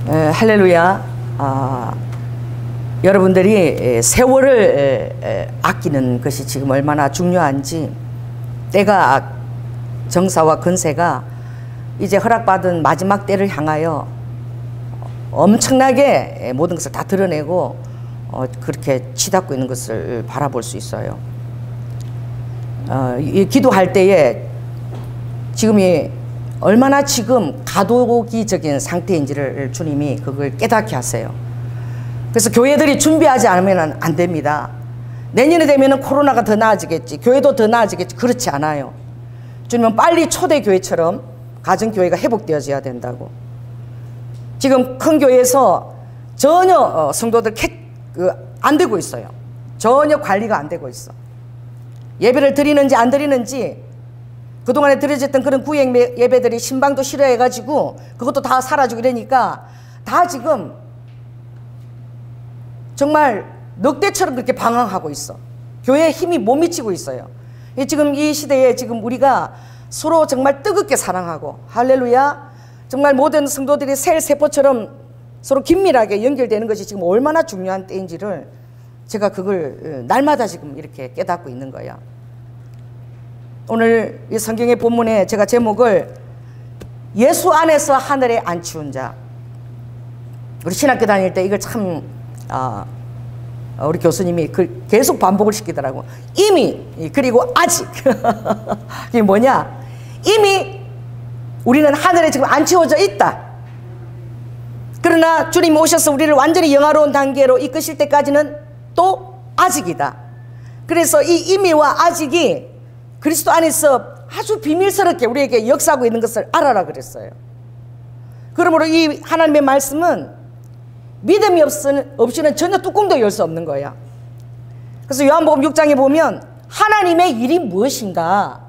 할렐루야. 여러분들이 세월을 아끼는 것이 지금 얼마나 중요한지, 때가 정사와 근세가 이제 허락받은 마지막 때를 향하여 엄청나게 모든 것을 다 드러내고 그렇게 치닫고 있는 것을 바라볼 수 있어요. 기도할 때에 지금이 얼마나 지금 가도기적인 상태인지를 주님이 그걸 깨닫게 하세요. 그래서 교회들이 준비하지 않으면 안 됩니다. 내년에 되면 코로나가 더 나아지겠지, 교회도 더 나아지겠지. 그렇지 않아요. 주님은 빨리 초대교회처럼 가정교회가 회복되어져야 된다고. 지금 큰 교회에서 전혀 성도들 안 되고 있어요. 전혀 관리가 안 되고 있어. 예배를 드리는지 안 드리는지, 그동안에 드려졌던 그런 구역 예배들이 신방도 싫어해가지고 그것도 다 사라지고 이러니까 다 지금 정말 늑대처럼 그렇게 방황하고 있어. 교회에 힘이 못 미치고 있어요. 지금 이 시대에 지금 우리가 서로 정말 뜨겁게 사랑하고, 할렐루야, 정말 모든 성도들이 셀 세포처럼 서로 긴밀하게 연결되는 것이 지금 얼마나 중요한 때인지를 제가 그걸 날마다 지금 이렇게 깨닫고 있는 거야. 오늘 이 성경의 본문에 제가 제목을 예수 안에서 하늘에 안치운 자. 우리 신학교 다닐 때 이걸 참 우리 교수님이 계속 반복을 시키더라고. 이미, 그리고 아직. 이게 뭐냐? 이미 우리는 하늘에 지금 안치워져 있다. 그러나 주님이 오셔서 우리를 완전히 영화로운 단계로 이끄실 때까지는 또 아직이다. 그래서 이 이미와 아직이 그리스도 안에서 아주 비밀스럽게 우리에게 역사하고 있는 것을 알아라 그랬어요. 그러므로 이 하나님의 말씀은 믿음이 없이는 전혀 뚜껑도 열 수 없는 거야. 그래서 요한복음 6장에 보면 하나님의 일이 무엇인가,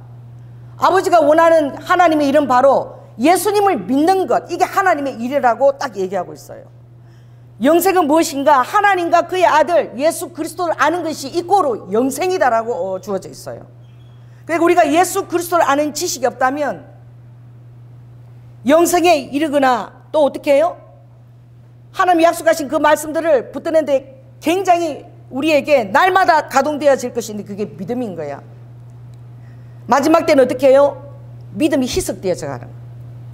아버지가 원하는 하나님의 일은 바로 예수님을 믿는 것, 이게 하나님의 일이라고 딱 얘기하고 있어요. 영생은 무엇인가, 하나님과 그의 아들 예수 그리스도를 아는 것이 이꼬로 영생이다라고 주어져 있어요. 그리고 우리가 예수 그리스도를 아는 지식이 없다면 영생에 이르거나 또 어떻게 해요? 하나님이 약속하신 그 말씀들을 붙드는데 굉장히 우리에게 날마다 가동되어질 것인데 그게 믿음인 거야. 마지막 때는 어떻게 해요? 믿음이 희석되어져 가는,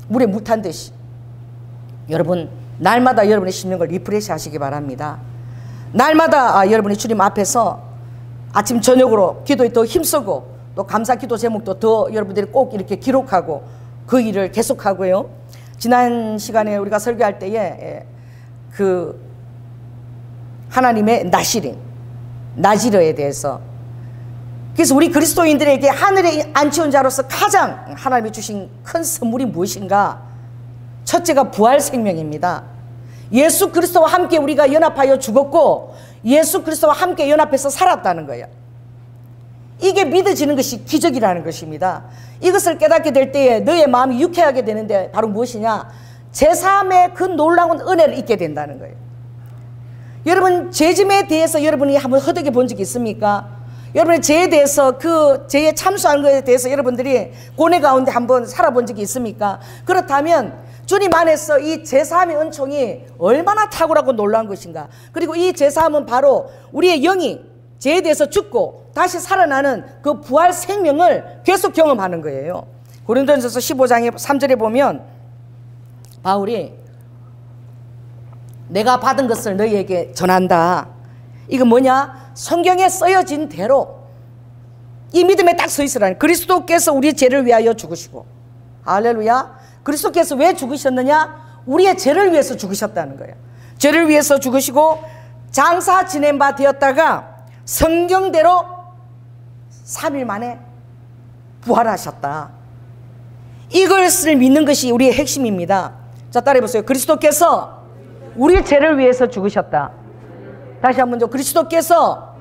물에 물 탄 듯이. 여러분, 날마다 여러분의 심령을 리프레시 하시기 바랍니다. 날마다 여러분이 주님 앞에서 아침 저녁으로 기도에 더 힘쓰고, 또 감사 기도 제목도 더 여러분들이 꼭 이렇게 기록하고 그 일을 계속하고요. 지난 시간에 우리가 설교할 때에 그 하나님의 나지르에 대해서, 그래서 우리 그리스도인들에게 하늘에 안치운 자로서 가장 하나님이 주신 큰 선물이 무엇인가? 첫째가 부활 생명입니다. 예수 그리스도와 함께 우리가 연합하여 죽었고 예수 그리스도와 함께 연합해서 살았다는 거예요. 이게 믿어지는 것이 기적이라는 것입니다. 이것을 깨닫게 될 때에 너의 마음이 유쾌하게 되는데 바로 무엇이냐? 제3의 그 놀라운 은혜를 잊게 된다는 거예요. 여러분, 죄짐에 대해서 여러분이 한번 허덕여 본 적이 있습니까? 여러분의 죄에 대해서, 그 죄에 참수한 것에 대해서 여러분들이 고뇌 가운데 한번 살아본 적이 있습니까? 그렇다면 주님 안에서 이 제3의 은총이 얼마나 탁월하고 놀라운 것인가. 그리고 이 제3은 바로 우리의 영이 죄에 대해서 죽고 다시 살아나는 그 부활 생명을 계속 경험하는 거예요. 고린도전서 15장의 3절에 보면 바울이 내가 받은 것을 너희에게 전한다. 이거 뭐냐? 성경에 쓰여진 대로 이 믿음에 딱 서 있으라니. 그리스도께서 우리 죄를 위하여 죽으시고, 할렐루야, 그리스도께서 왜 죽으셨느냐? 우리의 죄를 위해서 죽으셨다는 거예요. 죄를 위해서 죽으시고 장사 지낸 바 되었다가 성경대로 3일 만에 부활하셨다. 이것을 믿는 것이 우리의 핵심입니다. 자, 따라해보세요. 그리스도께서 우리의 죄를 위해서 죽으셨다. 다시 한번 더. 그리스도께서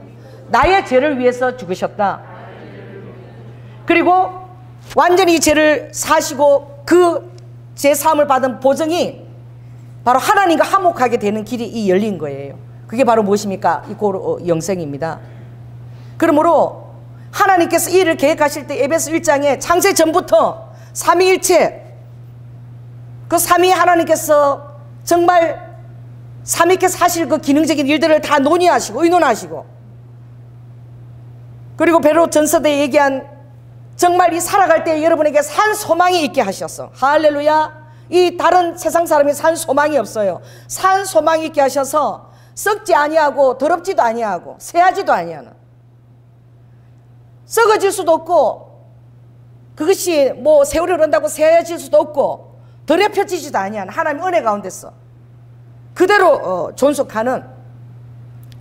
나의 죄를 위해서 죽으셨다. 그리고 완전히 죄를 사시고 그 제3을 받은 보증이 바로 하나님과 화목하게 되는 길이 이 열린 거예요. 그게 바로 무엇입니까? 이꼬로 영생입니다. 그러므로 하나님께서 이 일을 계획하실 때 에베소 1장에 창세 전부터 삼위일체, 그 삼위 하나님께서 정말 삼위일체 사실 그 기능적인 일들을 다 논의하시고 의논하시고, 그리고 베드로 전서대에 얘기한 정말 이 살아갈 때 여러분에게 산 소망이 있게 하셔서, 할렐루야, 이 다른 세상 사람이 산 소망이 없어요. 산 소망이 있게 하셔서 썩지 아니하고 더럽지도 아니하고 새하지도 아니하는, 썩어질 수도 없고 그것이 뭐 세월이 흐른다고 새해질 수도 없고 더럽혀지지도 아니한 하나님의 은혜 가운데서 그대로 존속하는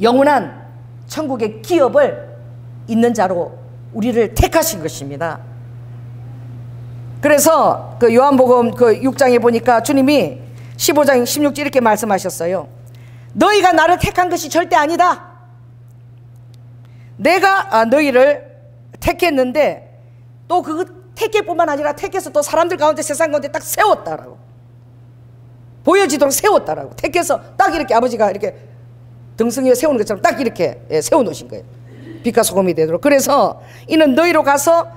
영원한 천국의 기업을 있는 자로 우리를 택하신 것입니다. 그래서 그 요한복음 그 6장에 보니까 주님이 15장 16절 이렇게 말씀하셨어요. 너희가 나를 택한 것이 절대 아니다. 내가 너희를 택했는데 또 그 택계뿐만 아니라 택해서 또 사람들 가운데 세상 가운데 딱 세웠다라고, 보여지도록 세웠다라고. 택해서 딱 이렇게 아버지가 이렇게 등승위에 세우는 것처럼 딱 이렇게 세워놓으신 거예요. 빛과 소금이 되도록. 그래서 이는 너희로 가서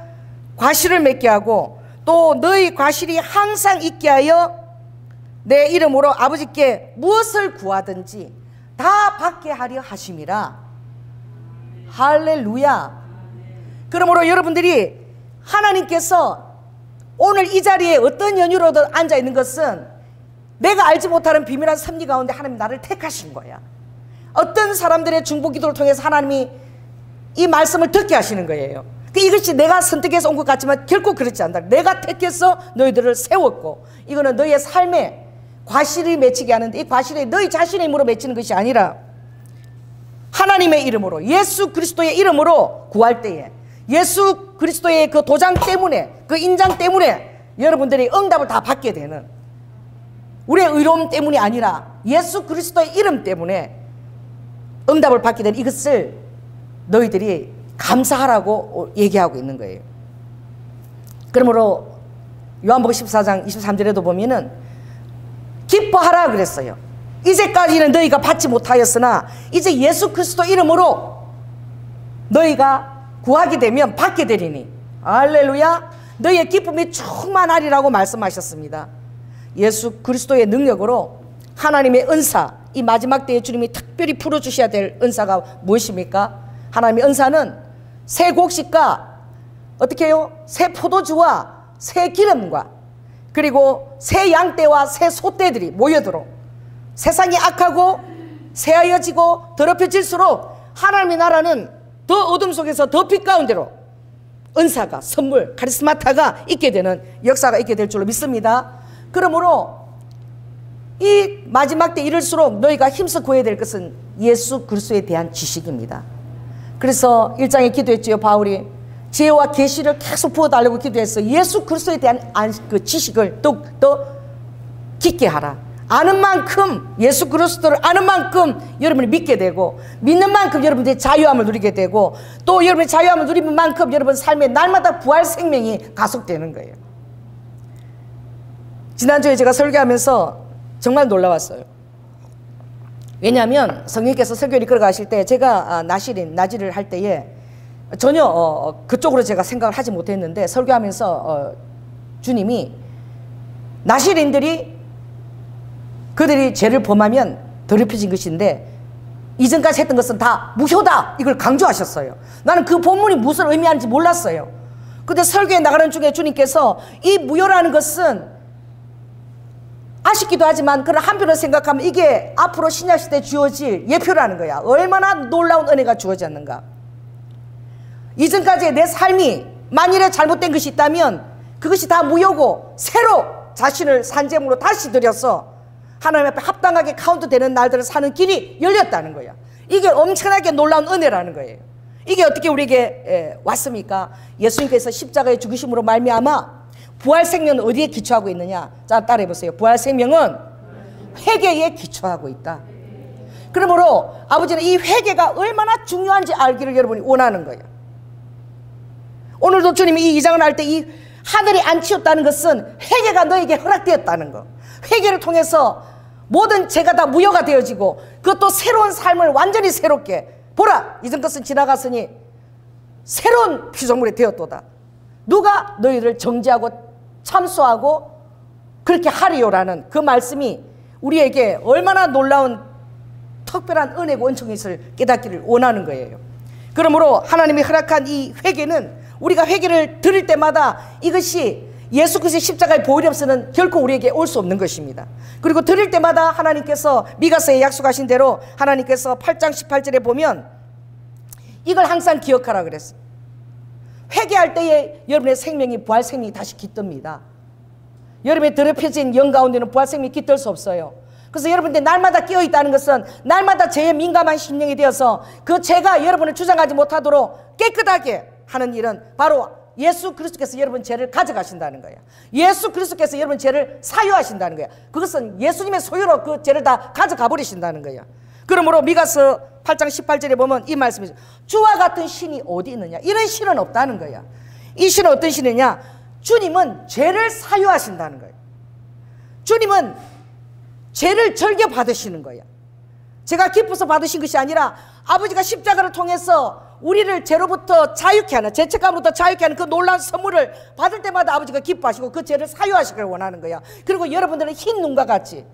과실을 맺게 하고 또 너희 과실이 항상 있게 하여 내 이름으로 아버지께 무엇을 구하든지 다 받게 하려 하심이라. 할렐루야. 그러므로 여러분들이 하나님께서 오늘 이 자리에 어떤 연유로든 앉아 있는 것은 내가 알지 못하는 비밀한 섭리 가운데 하나님 나를 택하신 거야. 어떤 사람들의 중보기도를 통해서 하나님이 이 말씀을 듣게 하시는 거예요. 이것이 내가 선택해서 온 것 같지만 결코 그렇지 않다. 내가 택해서 너희들을 세웠고, 이거는 너희의 삶에 과실이 맺히게 하는데, 이 과실이 너희 자신의 힘으로 맺히는 것이 아니라 하나님의 이름으로, 예수 그리스도의 이름으로 구할 때에 예수 그리스도의 그 도장 때문에, 그 인장 때문에 여러분들이 응답을 다 받게 되는, 우리의 의로움 때문이 아니라 예수 그리스도의 이름 때문에 응답을 받게 되는 이것을 너희들이 감사하라고 얘기하고 있는 거예요. 그러므로 요한복음 14장 23절에도 보면은 기뻐하라 그랬어요. 이제까지는 너희가 받지 못하였으나 이제 예수 그리스도 이름으로 너희가 구하게 되면 받게 되리니, 할렐루야, 너희의 기쁨이 충만하리라고 말씀하셨습니다. 예수 그리스도의 능력으로 하나님의 은사, 이 마지막 때에 주님이 특별히 풀어주셔야 될 은사가 무엇입니까? 하나님의 은사는 새 곡식과 어떻게 해요? 새 포도주와 새 기름과 그리고 새 양떼와 새 소떼들이 모여들어 세상이 악하고 새하여지고 더럽혀질수록 하나님의 나라는 더 어둠 속에서 더 빛 가운데로 은사가, 선물, 카리스마타가 있게 되는 역사가 있게 될 줄로 믿습니다. 그러므로 이 마지막 때 이럴수록 너희가 힘써 구해야 될 것은 예수 그리스도에 대한 지식입니다. 그래서 1장에 기도했지요. 바울이 지혜와 계시를 계속 부어달라고 기도해서 예수 그리스도에 대한 그 지식을 더 깊게 하라. 아는 만큼, 예수 그리스도를 아는 만큼 여러분이 믿게 되고, 믿는 만큼 여러분들이 자유함을 누리게 되고, 또 여러분이 자유함을 누리는 만큼 여러분 삶에 날마다 부활 생명이 가속되는 거예요. 지난주에 제가 설교하면서 정말 놀라웠어요. 왜냐하면 성령께서 설교를 이끌어 가실 때 제가 나지를 할 때에 전혀 그쪽으로 제가 생각을 하지 못했는데, 설교하면서 주님이 나실인들이 그들이 죄를 범하면 더럽혀진 것인데 이전까지 했던 것은 다 무효다, 이걸 강조하셨어요. 나는 그 본문이 무슨 의미하는지 몰랐어요. 근데 설교에 나가는 중에 주님께서 이 무효라는 것은 아쉽기도 하지만 그런 한편으로 생각하면 이게 앞으로 신약시대에 주어질 예표라는 거야. 얼마나 놀라운 은혜가 주어졌는가. 이전까지의 내 삶이 만일에 잘못된 것이 있다면 그것이 다 무효고 새로 자신을 산재물로 다시 들여서 하나님 앞에 합당하게 카운트되는 날들을 사는 길이 열렸다는 거야. 이게 엄청나게 놀라운 은혜라는 거예요. 이게 어떻게 우리에게 왔습니까? 예수님께서 십자가의 죽으심으로 말미암아 부활 생명은 어디에 기초하고 있느냐? 자, 따라해 보세요. 부활 생명은 회개에 기초하고 있다. 그러므로 아버지는 이 회개가 얼마나 중요한지 알기를 여러분이 원하는 거예요. 오늘도 주님이 이 2장을 할 때 이 하늘이 안 치웠다는 것은 회개가 너에게 허락되었다는 거. 회개를 통해서 모든 죄가 다 무효가 되어지고 그것도 새로운 삶을 완전히 새롭게, 보라 이전 것은 지나갔으니 새로운 피조물이 되었도다. 누가 너희를 정죄하고 참소하고 그렇게 하리요라는 그 말씀이 우리에게 얼마나 놀라운 특별한 은혜고 은총이 있을 깨닫기를 원하는 거예요. 그러므로 하나님이 허락한 이 회개는 우리가 회개를 드릴 때마다 이것이 예수 그리스도의 십자가의 보혈이 없이는 결코 우리에게 올 수 없는 것입니다. 그리고 드릴 때마다 하나님께서 미가서에 약속하신 대로 하나님께서 8장 18절에 보면 이걸 항상 기억하라 그랬어요. 회개할 때에 여러분의 생명이 부활 생명이 다시 깃듭니다. 여러분의 더럽혀진 영 가운데는 부활 생명이 깃들 수 없어요. 그래서 여러분들 날마다 깨어있다는 것은 날마다 죄에 민감한 심령이 되어서 그 죄가 여러분을 주장하지 못하도록 깨끗하게 하는 일은 바로 예수 그리스도께서 여러분 죄를 가져가신다는 거예요. 예수 그리스도께서 여러분 죄를 사유하신다는 거예요. 그것은 예수님의 소유로 그 죄를 다 가져가 버리신다는 거예요. 그러므로 미가서 8장 18절에 보면 이 말씀이 주와 같은 신이 어디 있느냐, 이런 신은 없다는 거야. 이 신은 어떤 신이냐, 주님은 죄를 사유하신다는 거예요. 주님은 죄를 즐겨 받으시는 거예요. 제가 기뻐서 받으신 것이 아니라 아버지가 십자가를 통해서 우리를 죄로부터 자유케 하는, 죄책감으로부터 자유케 하는 그 놀라운 선물을 받을 때마다 아버지가 기뻐하시고 그 죄를 사유하시기를 원하는 거야. 그리고 여러분들은 흰 눈과 같이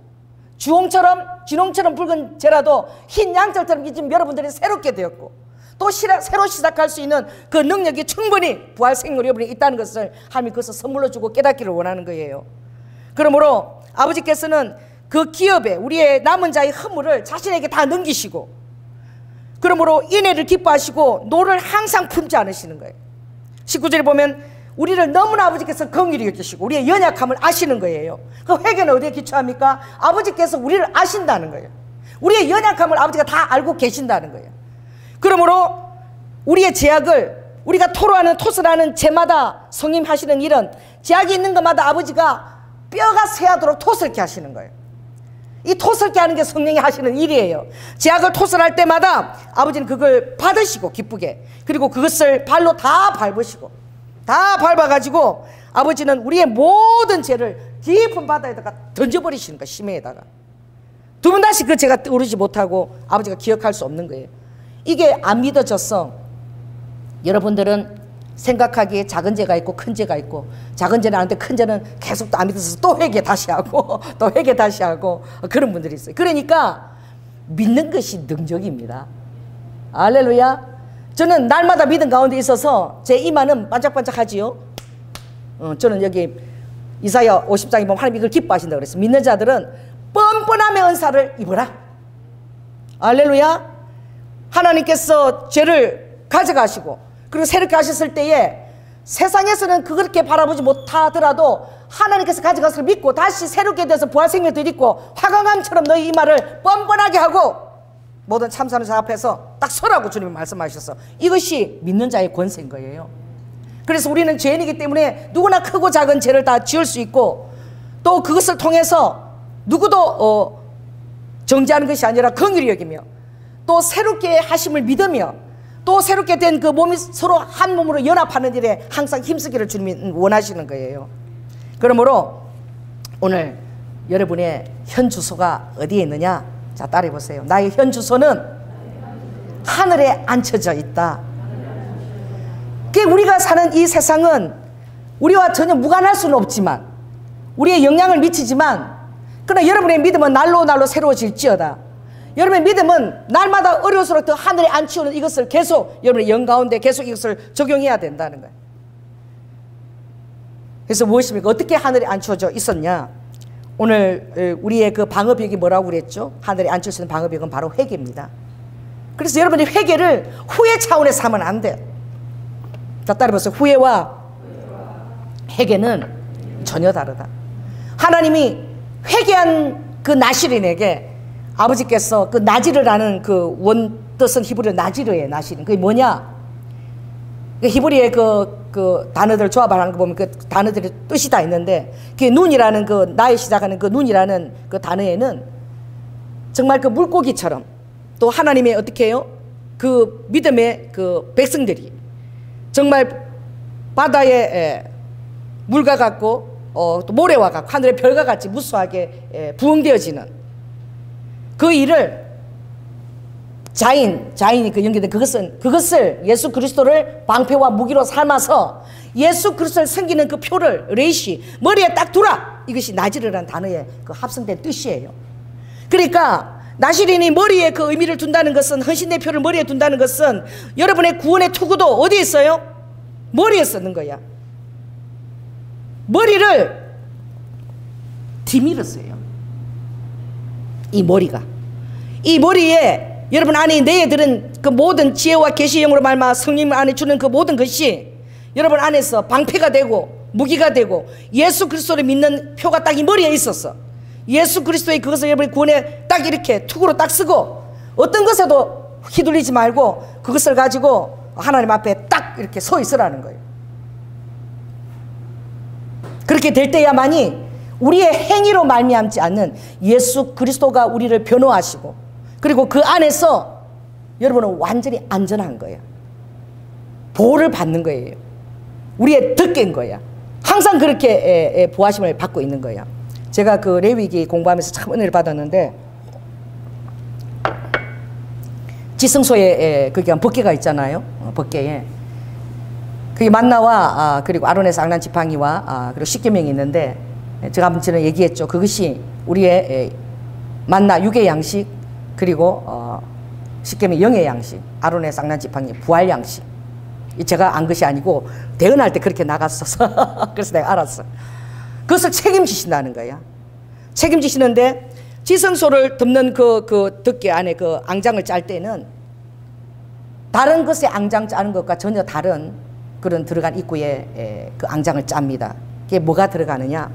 진홍처럼 붉은 죄라도 흰 양털처럼 이제 여러분들이 새롭게 되었고 또 새로 시작할 수 있는 그 능력이 충분히 부활 생명이 여러분이 있다는 것을 하나님이 그것을 선물로 주고 깨닫기를 원하는 거예요. 그러므로 아버지께서는 그 기업에 우리의 남은 자의 허물을 자신에게 다 넘기시고 그러므로 인애를 기뻐하시고 노를 항상 품지 않으시는 거예요. 19절에 보면 우리를 너무나 아버지께서 긍휼히 여기시고 우리의 연약함을 아시는 거예요. 그 회개는 어디에 기초합니까? 아버지께서 우리를 아신다는 거예요. 우리의 연약함을 아버지가 다 알고 계신다는 거예요. 그러므로 우리의 죄악을 우리가 토로하는 토설하는 죄마다 성님 하시는 일은 죄악이 있는 것마다 아버지가 뼈가 쇠하도록 토설케 하시는 거예요. 이 토설케 하는 게 성령이 하시는 일이에요. 죄악을 토설할 때마다 아버지는 그걸 받으시고 기쁘게, 그리고 그것을 발로 다 밟으시고 다 밟아가지고 아버지는 우리의 모든 죄를 깊은 바다에다가 던져버리시는 거예요. 심해에다가 두 번 다시 그 죄가 떠오르지 못하고 아버지가 기억할 수 없는 거예요. 이게 안 믿어졌어. 여러분들은 생각하기에 작은 죄가 있고 큰 죄가 있고, 작은 죄는 아는데 큰 죄는 계속 또 안 믿어서 또 회개 다시 하고 또 회개 다시 하고 그런 분들이 있어요. 그러니까 믿는 것이 능력입니다. 할렐루야. 저는 날마다 믿음 가운데 있어서 제 이마는 반짝반짝하지요. 저는 여기 이사야 50장에 보면 하나님 이걸 기뻐하신다고 그랬어요. 믿는 자들은 뻔뻔함의 은사를 입어라. 할렐루야. 하나님께서 죄를 가져가시고 그리고 새롭게 하셨을 때에 세상에서는 그렇게 바라보지 못하더라도 하나님께서 가져가서 를 믿고 다시 새롭게 돼서 부활 생명도 있고 화강암처럼 너희 이마를 뻔뻔하게 하고 모든 참사는 자 앞에서 딱 서라고 주님이 말씀하셨어. 이것이 믿는 자의 권세인 거예요. 그래서 우리는 죄인이기 때문에 누구나 크고 작은 죄를 다 지을 수 있고 또 그것을 통해서 누구도 정죄하는 것이 아니라 긍휼히 여기며 또 새롭게 하심을 믿으며 또 새롭게 된 그 몸이 서로 한 몸으로 연합하는 일에 항상 힘쓰기를 주님이 원하시는 거예요. 그러므로 오늘 여러분의 현 주소가 어디에 있느냐? 자, 따라해 보세요. 나의 현 주소는 하늘에 앉혀져 있다. 우리가 사는 이 세상은 우리와 전혀 무관할 수는 없지만 우리의 영향을 미치지만 그러나 여러분의 믿음은 날로 날로 새로워질지어다. 여러분의 믿음은 날마다 어려울수록 더 하늘에 앉히는 이것을 계속 여러분의 영 가운데 계속 이것을 적용해야 된다는 거예요. 그래서 무엇입니까? 어떻게 하늘에 앉혀져 있었냐? 오늘 우리의 그 방어벽이 뭐라고 그랬죠? 하늘에 앉힐 수 있는 방어벽은 바로 회개입니다. 그래서 여러분이 회개를 후회 차원에서 하면 안 돼요. 자, 따라해보세요. 후회와 회개는 전혀 다르다. 하나님이 회개한 그 나실인에게 아버지께서 그 나지르라는 그 원뜻은 히브리어 나지르예요. 나실인. 그게 뭐냐? 히브리의 그 단어들 조합하는 거 보면 그 단어들의 뜻이 다 있는데 그 눈이라는 그 나에 시작하는 그 눈이라는 그 단어에는 정말 그 물고기처럼 또 하나님의 어떻게 해요? 그 믿음의 그 백성들이 정말 바다의 물과 같고 또 모래와 같고 하늘의 별과 같이 무수하게 부흥되어지는 그 일을 자인이 그 연결된 그것을 예수 그리스도를 방패와 무기로 삼아서 예수 그리스도를 섬기는 그 표를 레이시 머리에 딱 두라. 이것이 나지르라는 단어의 그 합성된 뜻이에요. 그러니까 나시린이 머리에 그 의미를 둔다는 것은, 헌신대표를 머리에 둔다는 것은 여러분의 구원의 투구도 어디에 있어요? 머리에 쓰는 거야. 머리를 뒤밀었어요. 이 머리가, 이 머리에 여러분 안에 내에 들은 그 모든 지혜와 계시의 영으로 말미암아 성령 안에 주는 그 모든 것이 여러분 안에서 방패가 되고 무기가 되고, 예수 그리스도를 믿는 표가 딱 이 머리에 있었어. 예수 그리스도의 그것을 여러분의 구원에 딱 이렇게 투구로 딱 쓰고, 어떤 것에도 휘둘리지 말고 그것을 가지고 하나님 앞에 딱 이렇게 서 있으라는 거예요. 그렇게 될 때야만이 우리의 행위로 말미암지 않는 예수 그리스도가 우리를 변호하시고, 그리고 그 안에서 여러분은 완전히 안전한 거예요. 보호를 받는 거예요. 우리의 덕계인 거야. 항상 그렇게 보호하심을 받고 있는 거야. 제가 그 레위기 공부하면서 참 은혜를 받았는데, 지성소에 그게 법궤가 있잖아요. 법궤에 그게 만나와 그리고 아론의 쌍난 지팡이와 그리고 십계명이 있는데, 제가 한번 전에 얘기했죠. 그것이 우리의 만나 육의 양식, 그리고 십계명 영의 양식, 아론의 쌍난 지팡이 부활 양식. 제가 안 것이 아니고 대언할 때 그렇게 나갔어서 그래서 내가 알았어. 그것을 책임지신다는 거야. 책임지시는데, 지성소를 덮는 그 덮개 안에 그 앙장을 짤 때는 다른 것에 앙장 짜는 것과 전혀 다른 그런 들어간 입구에 그 앙장을 짭니다. 그게 뭐가 들어가느냐?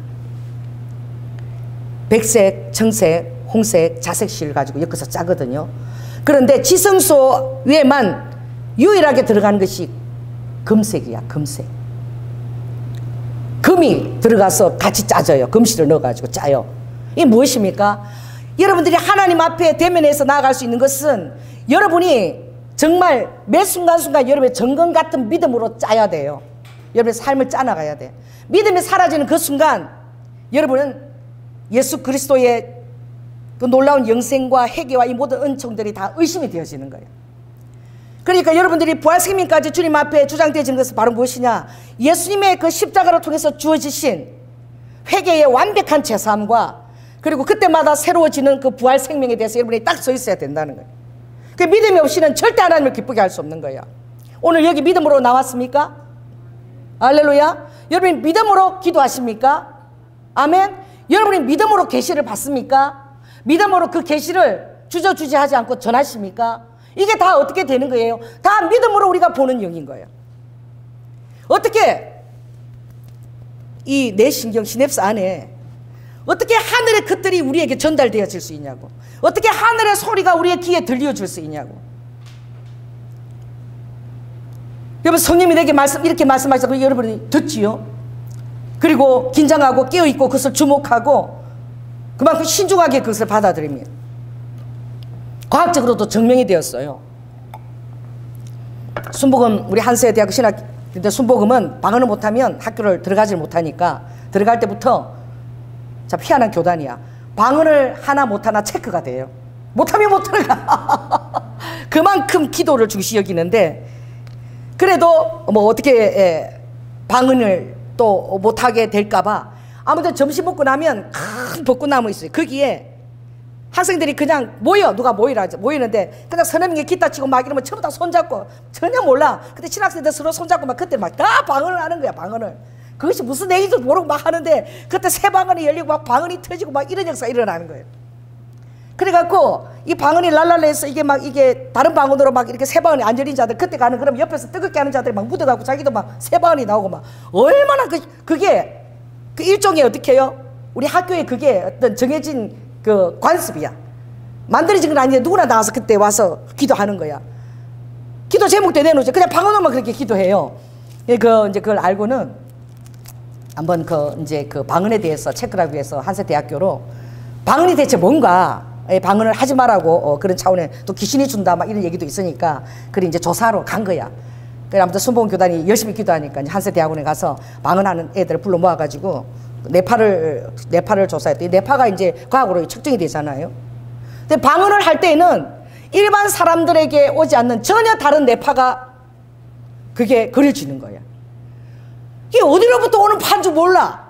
백색, 청색, 홍색, 자색실 가지고 엮어서 짜거든요. 그런데 지성소 위에만 유일하게 들어가는 것이 금색이야. 금색. 금이 들어가서 같이 짜져요. 금실을 넣어가지고 짜요. 이게 무엇입니까? 여러분들이 하나님 앞에 대면해서 나아갈 수 있는 것은 여러분이 정말 매 순간순간 여러분의 정금 같은 믿음으로 짜야 돼요. 여러분의 삶을 짜나가야 돼. 믿음이 사라지는 그 순간 여러분은 예수 그리스도의 그 놀라운 영생과 회개와 이 모든 은총들이 다 의심이 되어지는 거예요. 그러니까 여러분들이 부활생명까지 주님 앞에 주장되어지는 것은 바로 무엇이냐? 예수님의 그 십자가를 통해서 주어지신 회개의 완벽한 제사함과, 그리고 그때마다 새로워지는 그 부활생명에 대해서 여러분이 딱 서 있어야 된다는 거예요. 그 믿음이 없이는 절대 하나님을 기쁘게 할 수 없는 거예요. 오늘 여기 믿음으로 나왔습니까? 할렐루야. 여러분이 믿음으로 기도하십니까? 아멘. 여러분이 믿음으로 계시를 받습니까? 믿음으로 그 계시를 주저주저하지 않고 전하십니까? 이게 다 어떻게 되는 거예요? 다 믿음으로 우리가 보는 영인 거예요. 어떻게 이 뇌신경 시냅스 안에 어떻게 하늘의 것들이 우리에게 전달되어질 수 있냐고, 어떻게 하늘의 소리가 우리의 귀에 들려줄 수 있냐고. 여러분, 성령이 내게 이렇게 말씀하시고 여러분이 듣지요. 그리고 긴장하고 깨어있고 그것을 주목하고 그만큼 신중하게 그것을 받아들입니다. 과학적으로도 증명이 되었어요. 순복음, 우리 한세대학교 신학인데 순복음은 방언을 못하면 학교를 들어가지 못하니까 들어갈 때부터 참 희한한 교단이야. 방언을 하나 못하나 체크가 돼요. 못하면 못 들어가. 그만큼 기도를 중시 여기는데, 그래도 뭐 어떻게 방언을 또 못하게 될까봐 아무튼 점심 먹고 나면 큰 벚꽃나무 있어요. 거기에 학생들이 그냥 누가 모이는데 그냥 서너 명이 기타 치고 막 이러면 전부 다 손잡고, 전혀 몰라. 근데 신학생들 서로 손잡고 막 그때 막 다 방언을 하는 거야. 방언을. 그것이 무슨 얘기인지 모르고 막 하는데 그때 새 방언이 열리고 막 방언이 터지고 막 이런 역사가 일어나는 거예요. 그래갖고 이 방언이 랄랄레해서 이게 다른 방언으로 막 이렇게 새 방언이 안 열린 자들 그때 가는, 그럼 옆에서 뜨겁게 하는 자들이 막 묻어갖고 자기도 막 새 방언이 나오고 막 얼마나 그게 그 일종의 어떻게 해요? 우리 학교에 그게 어떤 정해진 그 관습이야. 만들어진 건 아닌데 누구나 나와서 그때 와서 기도하는 거야. 기도 제목도 내놓죠. 그냥 방언으로만 그렇게 기도해요. 이제 그걸 알고는 한번 그 방언에 대해서 체크를 하기 위해서 한세대학교로 방언이 대체 뭔가, 방언을 하지 말라고 그런 차원에 또 귀신이 준다 막 이런 얘기도 있으니까 그래 이제 조사로 간 거야. 그래 아무튼 순복음 교단이 열심히 기도하니까 한세대학원에 가서 방언하는 애들을 불러 모아가지고 뇌파를 조사했더니 뇌파가 이제 과학으로 측정이 되잖아요. 근데 방언을 할 때에는 일반 사람들에게 오지 않는 전혀 다른 뇌파가 그게 그려지는 거야. 이게 어디로부터 오는 파인 줄 몰라.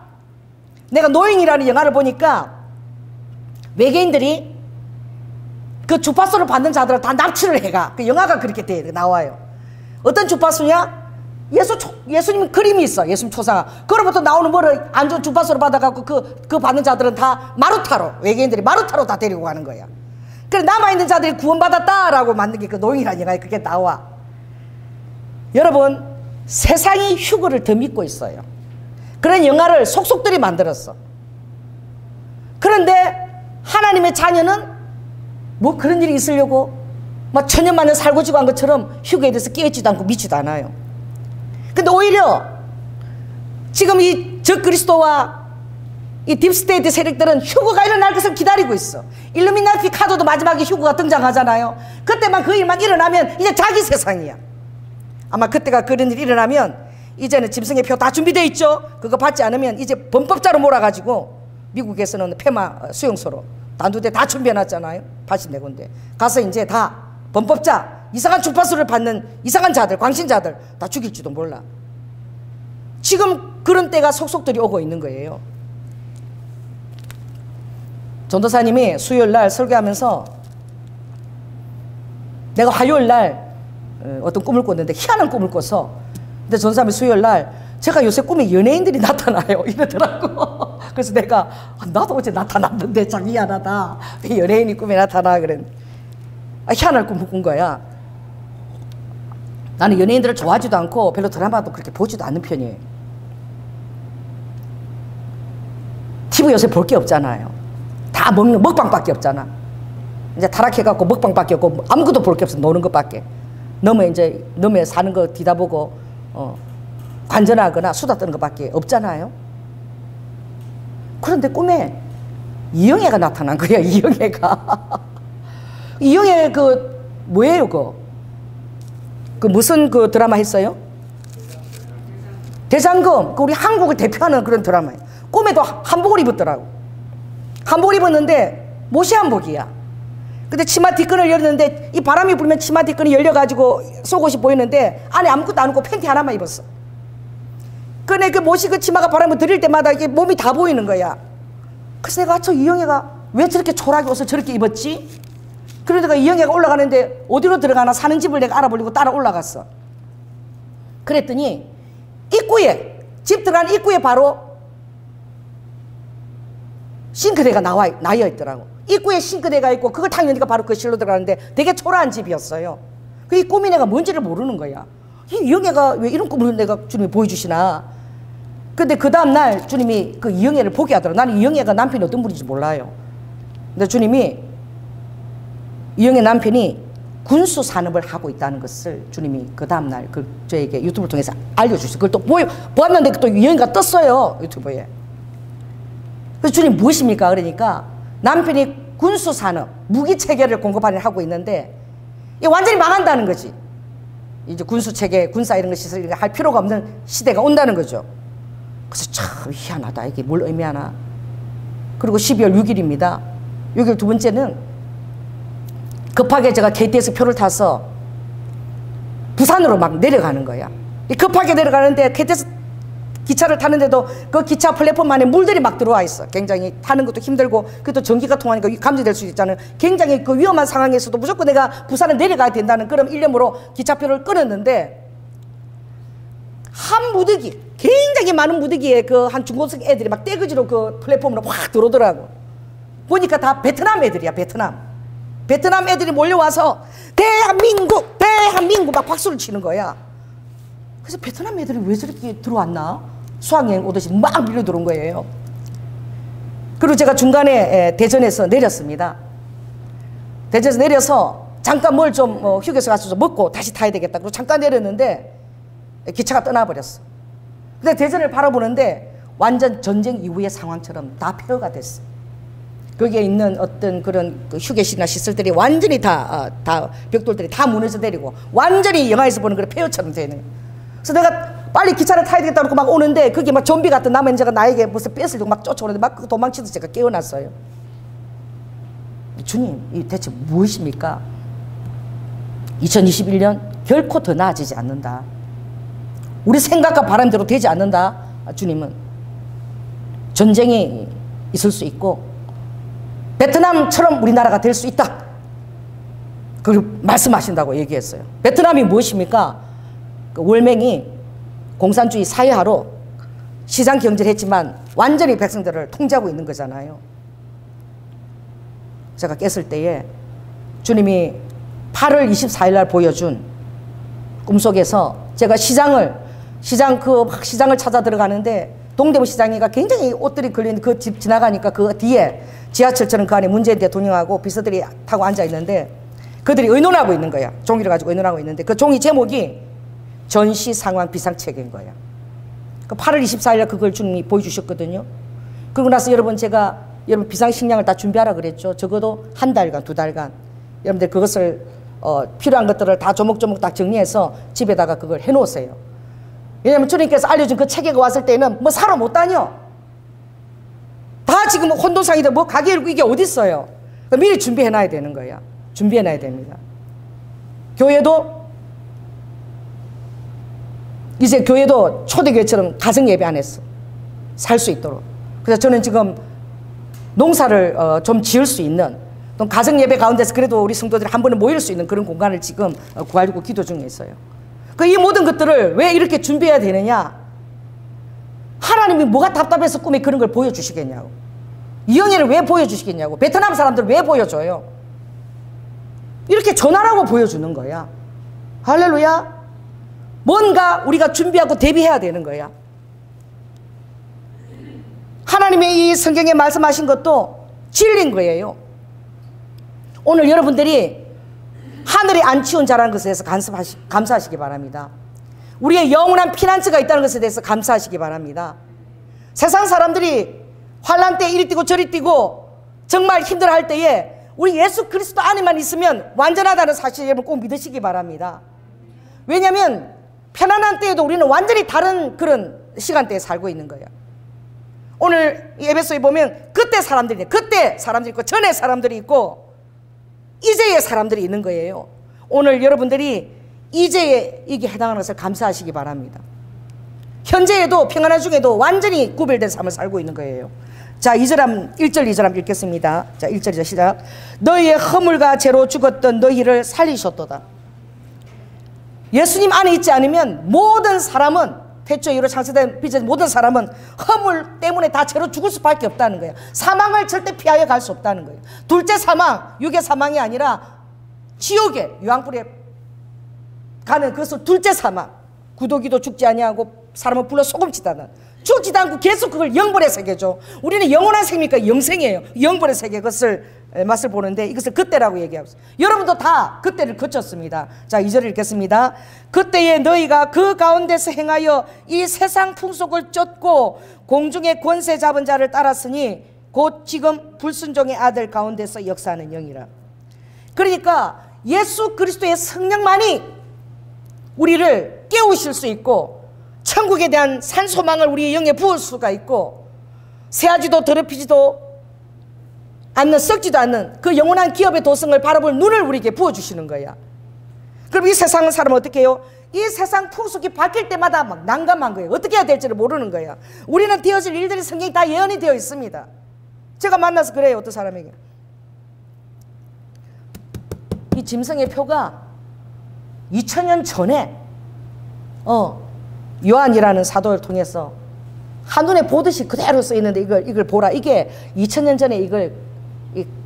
내가 노잉이라는 영화를 보니까 외계인들이 그 주파수를 받는 자들은 다 납치를 해가. 그 영화가 그렇게 나와요. 어떤 주파수냐? 예수님 그림이 있어. 예수님 초상화. 그로부터 나오는 뭐를 안 좋은 주파수를 받아갖고 그 받는 자들은 다 마루타로, 외계인들이 마루타로 다 데리고 가는 거야. 그래 남아있는 자들이 구원받았다라고 만든 게 그 노인이라는 영화에 그게 나와. 여러분, 세상이 휴거를 더 믿고 있어요. 그런 영화를 속속들이 만들었어. 그런데 하나님의 자녀는 뭐 그런 일이 있으려고 막 천년만년 살고 지고 한 것처럼 휴거에 대해서 깨어있지도 않고 믿지도 않아요. 근데 오히려 지금 이 적그리스도와 이 딥스테이트 세력들은 휴거가 일어날 것을 기다리고 있어. 일루미나티 카드도 마지막에 휴거가 등장하잖아요. 그때만 그 일만 일어나면 이제 자기 세상이야. 아마 그때가 그런 일이 일어나면 이제는 짐승의 표 다 준비되어 있죠. 그거 받지 않으면 이제 범법자로 몰아가지고 미국에서는 폐마 수용소로 단두대 다 준비해놨잖아요. 84군데 가서 이제 다 범법자, 이상한 주파수를 받는 이상한 자들, 광신자들 다 죽일지도 몰라. 지금 그런 때가 속속들이 오고 있는 거예요. 전도사님이 수요일날 설교하면서 내가 화요일날 어떤 꿈을 꿨는데 희한한 꿈을 꿨어. 근데 전도사님이 수요일날 제가 요새 꿈에 연예인들이 나타나요 이러더라고. 그래서 내가 나도 어제 나타났는데 참 희한하다. 왜 연예인이 꿈에 나타나 그랬는데 희한한 꿈을 꾼 거야. 나는 연예인들을 좋아하지도 않고 별로 드라마도 그렇게 보지도 않는 편이에요. TV 요새 볼 게 없잖아요. 다 먹는 먹방밖에 없잖아. 이제 타락해갖고 먹방밖에 없고 아무것도 볼 게 없어. 노는 것밖에. 너무 사는 거 뒤다보고 관전하거나 수다 떠는 것밖에 없잖아요. 그런데 꿈에 이영애가 나타난 거야. 이영애가. 이영애 뭐예요 그 무슨 그 드라마 했어요? 대장금. 우리 한국을 대표하는 그런 드라마예요. 꿈에도 한복을 입었더라고. 한복을 입었는데 못이 한복이야. 근데 치마 뒷끈을 열었는데 이 바람이 불면 치마 뒷끈이 열려가지고 속옷이 보이는데 안에 아무것도 안 입고 팬티 하나만 입었어. 근데 그 못이 그 치마가 바람을 들일 때마다 이게 몸이 다 보이는 거야. 그래서 내가 저 이영애가 왜 저렇게 초라하게 옷을 저렇게 입었지? 그러다가 이영애가 올라가는데 어디로 들어가나 사는 집을 내가 알아보려고 따라 올라갔어. 그랬더니 입구에, 집 들어가는 입구에 바로 싱크대가 나여 있더라고. 입구에 싱크대가 있고 그걸 탁 여니까 바로 그 실로 들어가는데 되게 초라한 집이었어요. 그 이 꿈이 내가 뭔지를 모르는 거야. 이 영애가 왜 이런 꿈을 내가 주님이 보여주시나. 근데 그 다음날 주님이 그 이영애를 보게 하더라고. 나는 이영애가 남편이 어떤 분인지 몰라요. 근데 주님이 이영애 남편이 군수 산업을 하고 있다는 것을 주님이 그 다음날 저에게 유튜브를 통해서 알려주셨어요. 그걸 또 보았는데 또 이영애가 떴어요. 유튜브에. 그래서 주님 무엇입니까? 그러니까 남편이 군수 산업, 무기 체계를 공급하는 하고 있는데 이게 완전히 망한다는 거지. 이제 군수 체계, 군사 이런 거 시설 할 필요가 없는 시대가 온다는 거죠. 그래서 참 희한하다. 이게 뭘 의미하나. 그리고 12월 6일입니다. 6일 두 번째는 급하게 제가 KTX 표를 타서 부산으로 막 내려가는 거야. 급하게 내려가는데 KTX 기차를 타는데도 그 기차 플랫폼 안에 물들이 막 들어와 있어. 굉장히 타는 것도 힘들고 그것도 전기가 통하니까 감지될 수 있잖아요. 굉장히 그 위험한 상황에서도 무조건 내가 부산에 내려가야 된다는 그런 일념으로 기차표를 끊었는데 한 무더기, 굉장히 많은 무더기에 그 한 중고생 애들이 막 떼거지로 그 플랫폼으로 확 들어오더라고. 보니까 다 베트남 애들이야. 베트남 애들이 몰려와서 대한민국 막 박수를 치는 거야. 그래서 베트남 애들이 왜 저렇게 들어왔나? 수학여행 오듯이 막 밀려 들어온 거예요. 그리고 제가 중간에 대전에서 내렸습니다. 대전에서 내려서 잠깐 뭘 좀 휴게소 가서 좀 먹고 다시 타야 되겠다. 그리고 잠깐 내렸는데 기차가 떠나버렸어. 근데 대전을 바라보는데 완전 전쟁 이후의 상황처럼 다 폐허가 됐어. 거기에 있는 어떤 그런 그 휴게실이나 시설들이 완전히 다 벽돌들이 다 무너져 내리고 완전히 영화에서 보는 그런 폐허처럼 되어 있는 거예요. 그래서 내가 빨리 기차를 타야 되겠다 그러고 막 오는데 그게 막 좀비 같은 남은자가 나에게 무슨 뺏으려고 막 쫓아오는데 막 도망치듯이 제가 깨어났어요. 주님, 이 대체 무엇입니까? 2021년 결코 더 나아지지 않는다. 우리 생각과 바람대로 되지 않는다. 주님은 전쟁이 있을 수 있고 베트남처럼 우리나라가 될 수 있다. 그 말씀하신다고 얘기했어요. 베트남이 무엇입니까? 그 월맹이 공산주의 사회화로 시장 경제를 했지만 완전히 백성들을 통제하고 있는 거잖아요. 제가 깼을 때에 주님이 8월 24일 날 보여준 꿈속에서 제가 시장을 찾아 들어가는데 동대문 시장이가 굉장히 옷들이 걸린 그 집 지나가니까 그 뒤에 지하철처럼 그 안에 문재인 대통령하고 비서들이 타고 앉아 있는데 그들이 의논하고 있는 거야. 종이를 가지고 의논하고 있는데 그 종이 제목이 전시 상황 비상체계인 거야. 그 8월 24일 날 그걸 주님이 보여주셨거든요. 그러고 나서 여러분 비상식량을 다 준비하라 그랬죠. 적어도 한 달간, 2달간. 여러분들 그것을 필요한 것들을 다 조목조목 딱 정리해서 집에다가 그걸 해놓으세요. 왜냐하면 주님께서 알려준 그 체계가 왔을 때는 뭐 사러 못 다녀. 다 지금 혼돈상이다. 뭐 가게 열고 이게 어디 있어요. 미리 준비해놔야 되는 거야. 준비해놔야 됩니다. 이제 교회도 초대교회처럼 가정예배 안 했어. 살 수 있도록. 그래서 저는 지금 농사를 좀 지을 수 있는 또 가정예배 가운데서 그래도 우리 성도들이 한 번에 모일 수 있는 그런 공간을 지금 구하려고 기도 중에 있어요. 이 모든 것들을 왜 이렇게 준비해야 되느냐? 하나님이 뭐가 답답해서 꿈에 그런 걸 보여주시겠냐고. 이 영예를 왜 보여주시겠냐고. 베트남 사람들 왜 보여줘요? 이렇게 전하라고 보여주는 거야. 할렐루야. 뭔가 우리가 준비하고 대비해야 되는 거야. 하나님의 이 성경에 말씀하신 것도 진리인 거예요. 오늘 여러분들이 하늘에 안 치운 자라는 것에 대해서 감사하시기 바랍니다. 우리의 영원한 피난처가 있다는 것에 대해서 감사하시기 바랍니다. 세상 사람들이 환난 때 이리 뛰고 저리 뛰고 정말 힘들어할 때에 우리 예수 그리스도 안에만 있으면 완전하다는 사실 여러분 꼭 믿으시기 바랍니다. 왜냐하면 편안한 때에도 우리는 완전히 다른 그런 시간대에 살고 있는 거예요. 오늘 에베소에 보면 그때 사람들이 있고 전에 사람들이 있고 이제의 사람들이 있는 거예요. 오늘 여러분들이 이제에 이게 해당하는 것을 감사하시기 바랍니다. 현재에도 평안한 중에도 완전히 구별된 삶을 살고 있는 거예요. 자, 1절 2절 읽겠습니다. 자, 1절 2절 시작. 너희의 허물과 죄로 죽었던 너희를 살리셨도다. 예수님 안에 있지 않으면 모든 사람은 태초에 이후로 창세된 빛의 모든 사람은 허물 때문에 다 죄로 죽을 수밖에 없다는 거예요. 사망을 절대 피하여 갈 수 없다는 거예요. 둘째 사망, 육의 사망이 아니라 지옥에 유황불에 가는 그것을 둘째 사망. 구더기도 죽지 아니하고 사람을 불러 소금치다는 죽지도 않고 계속 그걸 영벌의 세계죠. 우리는 영원한 생이니까 영생이에요. 영벌의 세계 그것을 맛을 보는데 이것을 그때라고 얘기하고 있어요. 여러분도 다 그때를 거쳤습니다. 자, 2절을 읽겠습니다. 그때에 너희가 그 가운데서 행하여 이 세상 풍속을 쫓고 공중의 권세 잡은 자를 따랐으니 곧 지금 불순종의 아들 가운데서 역사하는 영이라. 그러니까 예수 그리스도의 성령만이 우리를 깨우실 수 있고 천국에 대한 산소망을 우리의 영에 부을 수가 있고 새하지도 더럽히지도 않는 썩지도 않는 그 영원한 기업의 도성을 바라볼 눈을 우리에게 부어주시는 거야. 그럼 이 세상 사람은 어떻게 해요? 이 세상 풍속이 바뀔 때마다 막 난감한 거예요. 어떻게 해야 될지를 모르는 거야. 우리는 되어질 일들이 성경이 다 예언이 되어 있습니다. 제가 만나서 그래요. 어떤 사람에게 이 짐승의 표가 2000년 전에 요한이라는 사도를 통해서 한눈에 보듯이 그대로 쓰이는데 이걸 보라. 이게 2000년 전에 이걸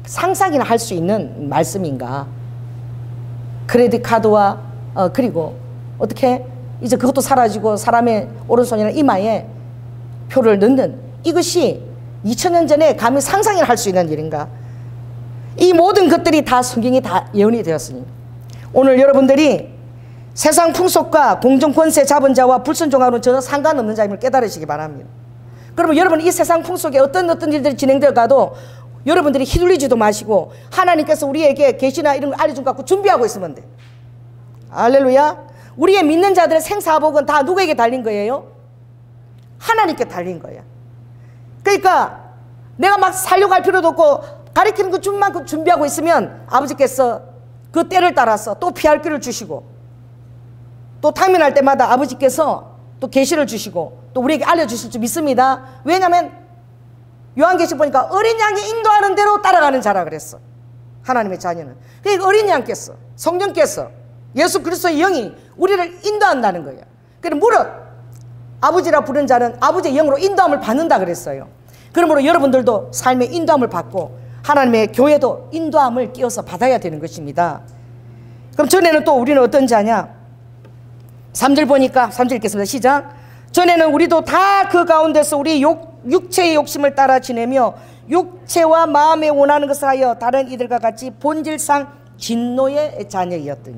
상상이나 할 수 있는 말씀인가? 크레딧 카드와 그리고 어떻게 이제 그것도 사라지고 사람의 오른손이나 이마에 표를 넣는 이것이 2000년 전에 감히 상상이나 할 수 있는 일인가? 이 모든 것들이 다 성경이 다 예언이 되었으니 오늘 여러분들이 세상 풍속과 공중 권세 잡은 자와 불순종하고는 전혀 상관없는 자임을 깨달으시기 바랍니다. 그러면 여러분 이 세상 풍속에 어떤 일들이 진행되어 가도 여러분들이 휘둘리지도 마시고 하나님께서 우리에게 계시나 이런 걸 알려준 것 갖고 준비하고 있으면 돼. 할렐루야. 우리의 믿는 자들의 생사복은 다 누구에게 달린 거예요? 하나님께 달린 거야. 그러니까 내가 막 살려고 할 필요도 없고 가리키는 그 준만큼 준비하고 있으면 아버지께서 그 때를 따라서 또 피할 길을 주시고 또 타민할 때마다 아버지께서 또 계시를 주시고 또 우리에게 알려주실 줄 믿습니다. 왜냐하면 요한계시록 보니까 어린 양이 인도하는 대로 따라가는 자라 그랬어. 하나님의 자녀는. 그러니까 어린 양께서, 성령께서, 예수 그리스도의 영이 우리를 인도한다는 거예요. 그래서 무릇 아버지라 부른 자는 아버지의 영으로 인도함을 받는다 그랬어요. 그러므로 여러분들도 삶의 인도함을 받고 하나님의 교회도 인도함을 끼워서 받아야 되는 것입니다. 그럼 전에는 또 우리는 어떤 자냐? 3절 보니까 3절 읽겠습니다. 시작. 전에는 우리도 다 그 가운데서 우리 육체의 욕심을 따라 지내며 육체와 마음에 원하는 것을 하여 다른 이들과 같이 본질상 진노의 자녀이었더니.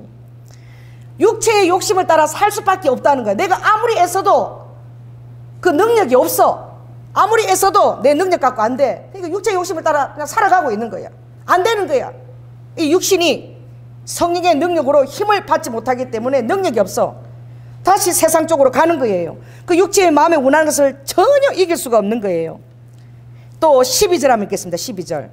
육체의 욕심을 따라 살 수밖에 없다는 거야. 내가 아무리 애써도 그 능력이 없어. 아무리 애써도 내 능력 갖고 안 돼. 그러니까 육체의 욕심을 따라 그냥 살아가고 있는 거야. 안 되는 거야. 이 육신이 성령의 능력으로 힘을 받지 못하기 때문에 능력이 없어. 다시 세상 쪽으로 가는 거예요. 그 육체의 마음에 원하는 것을 전혀 이길 수가 없는 거예요. 또 12절 한번 읽겠습니다. 12절.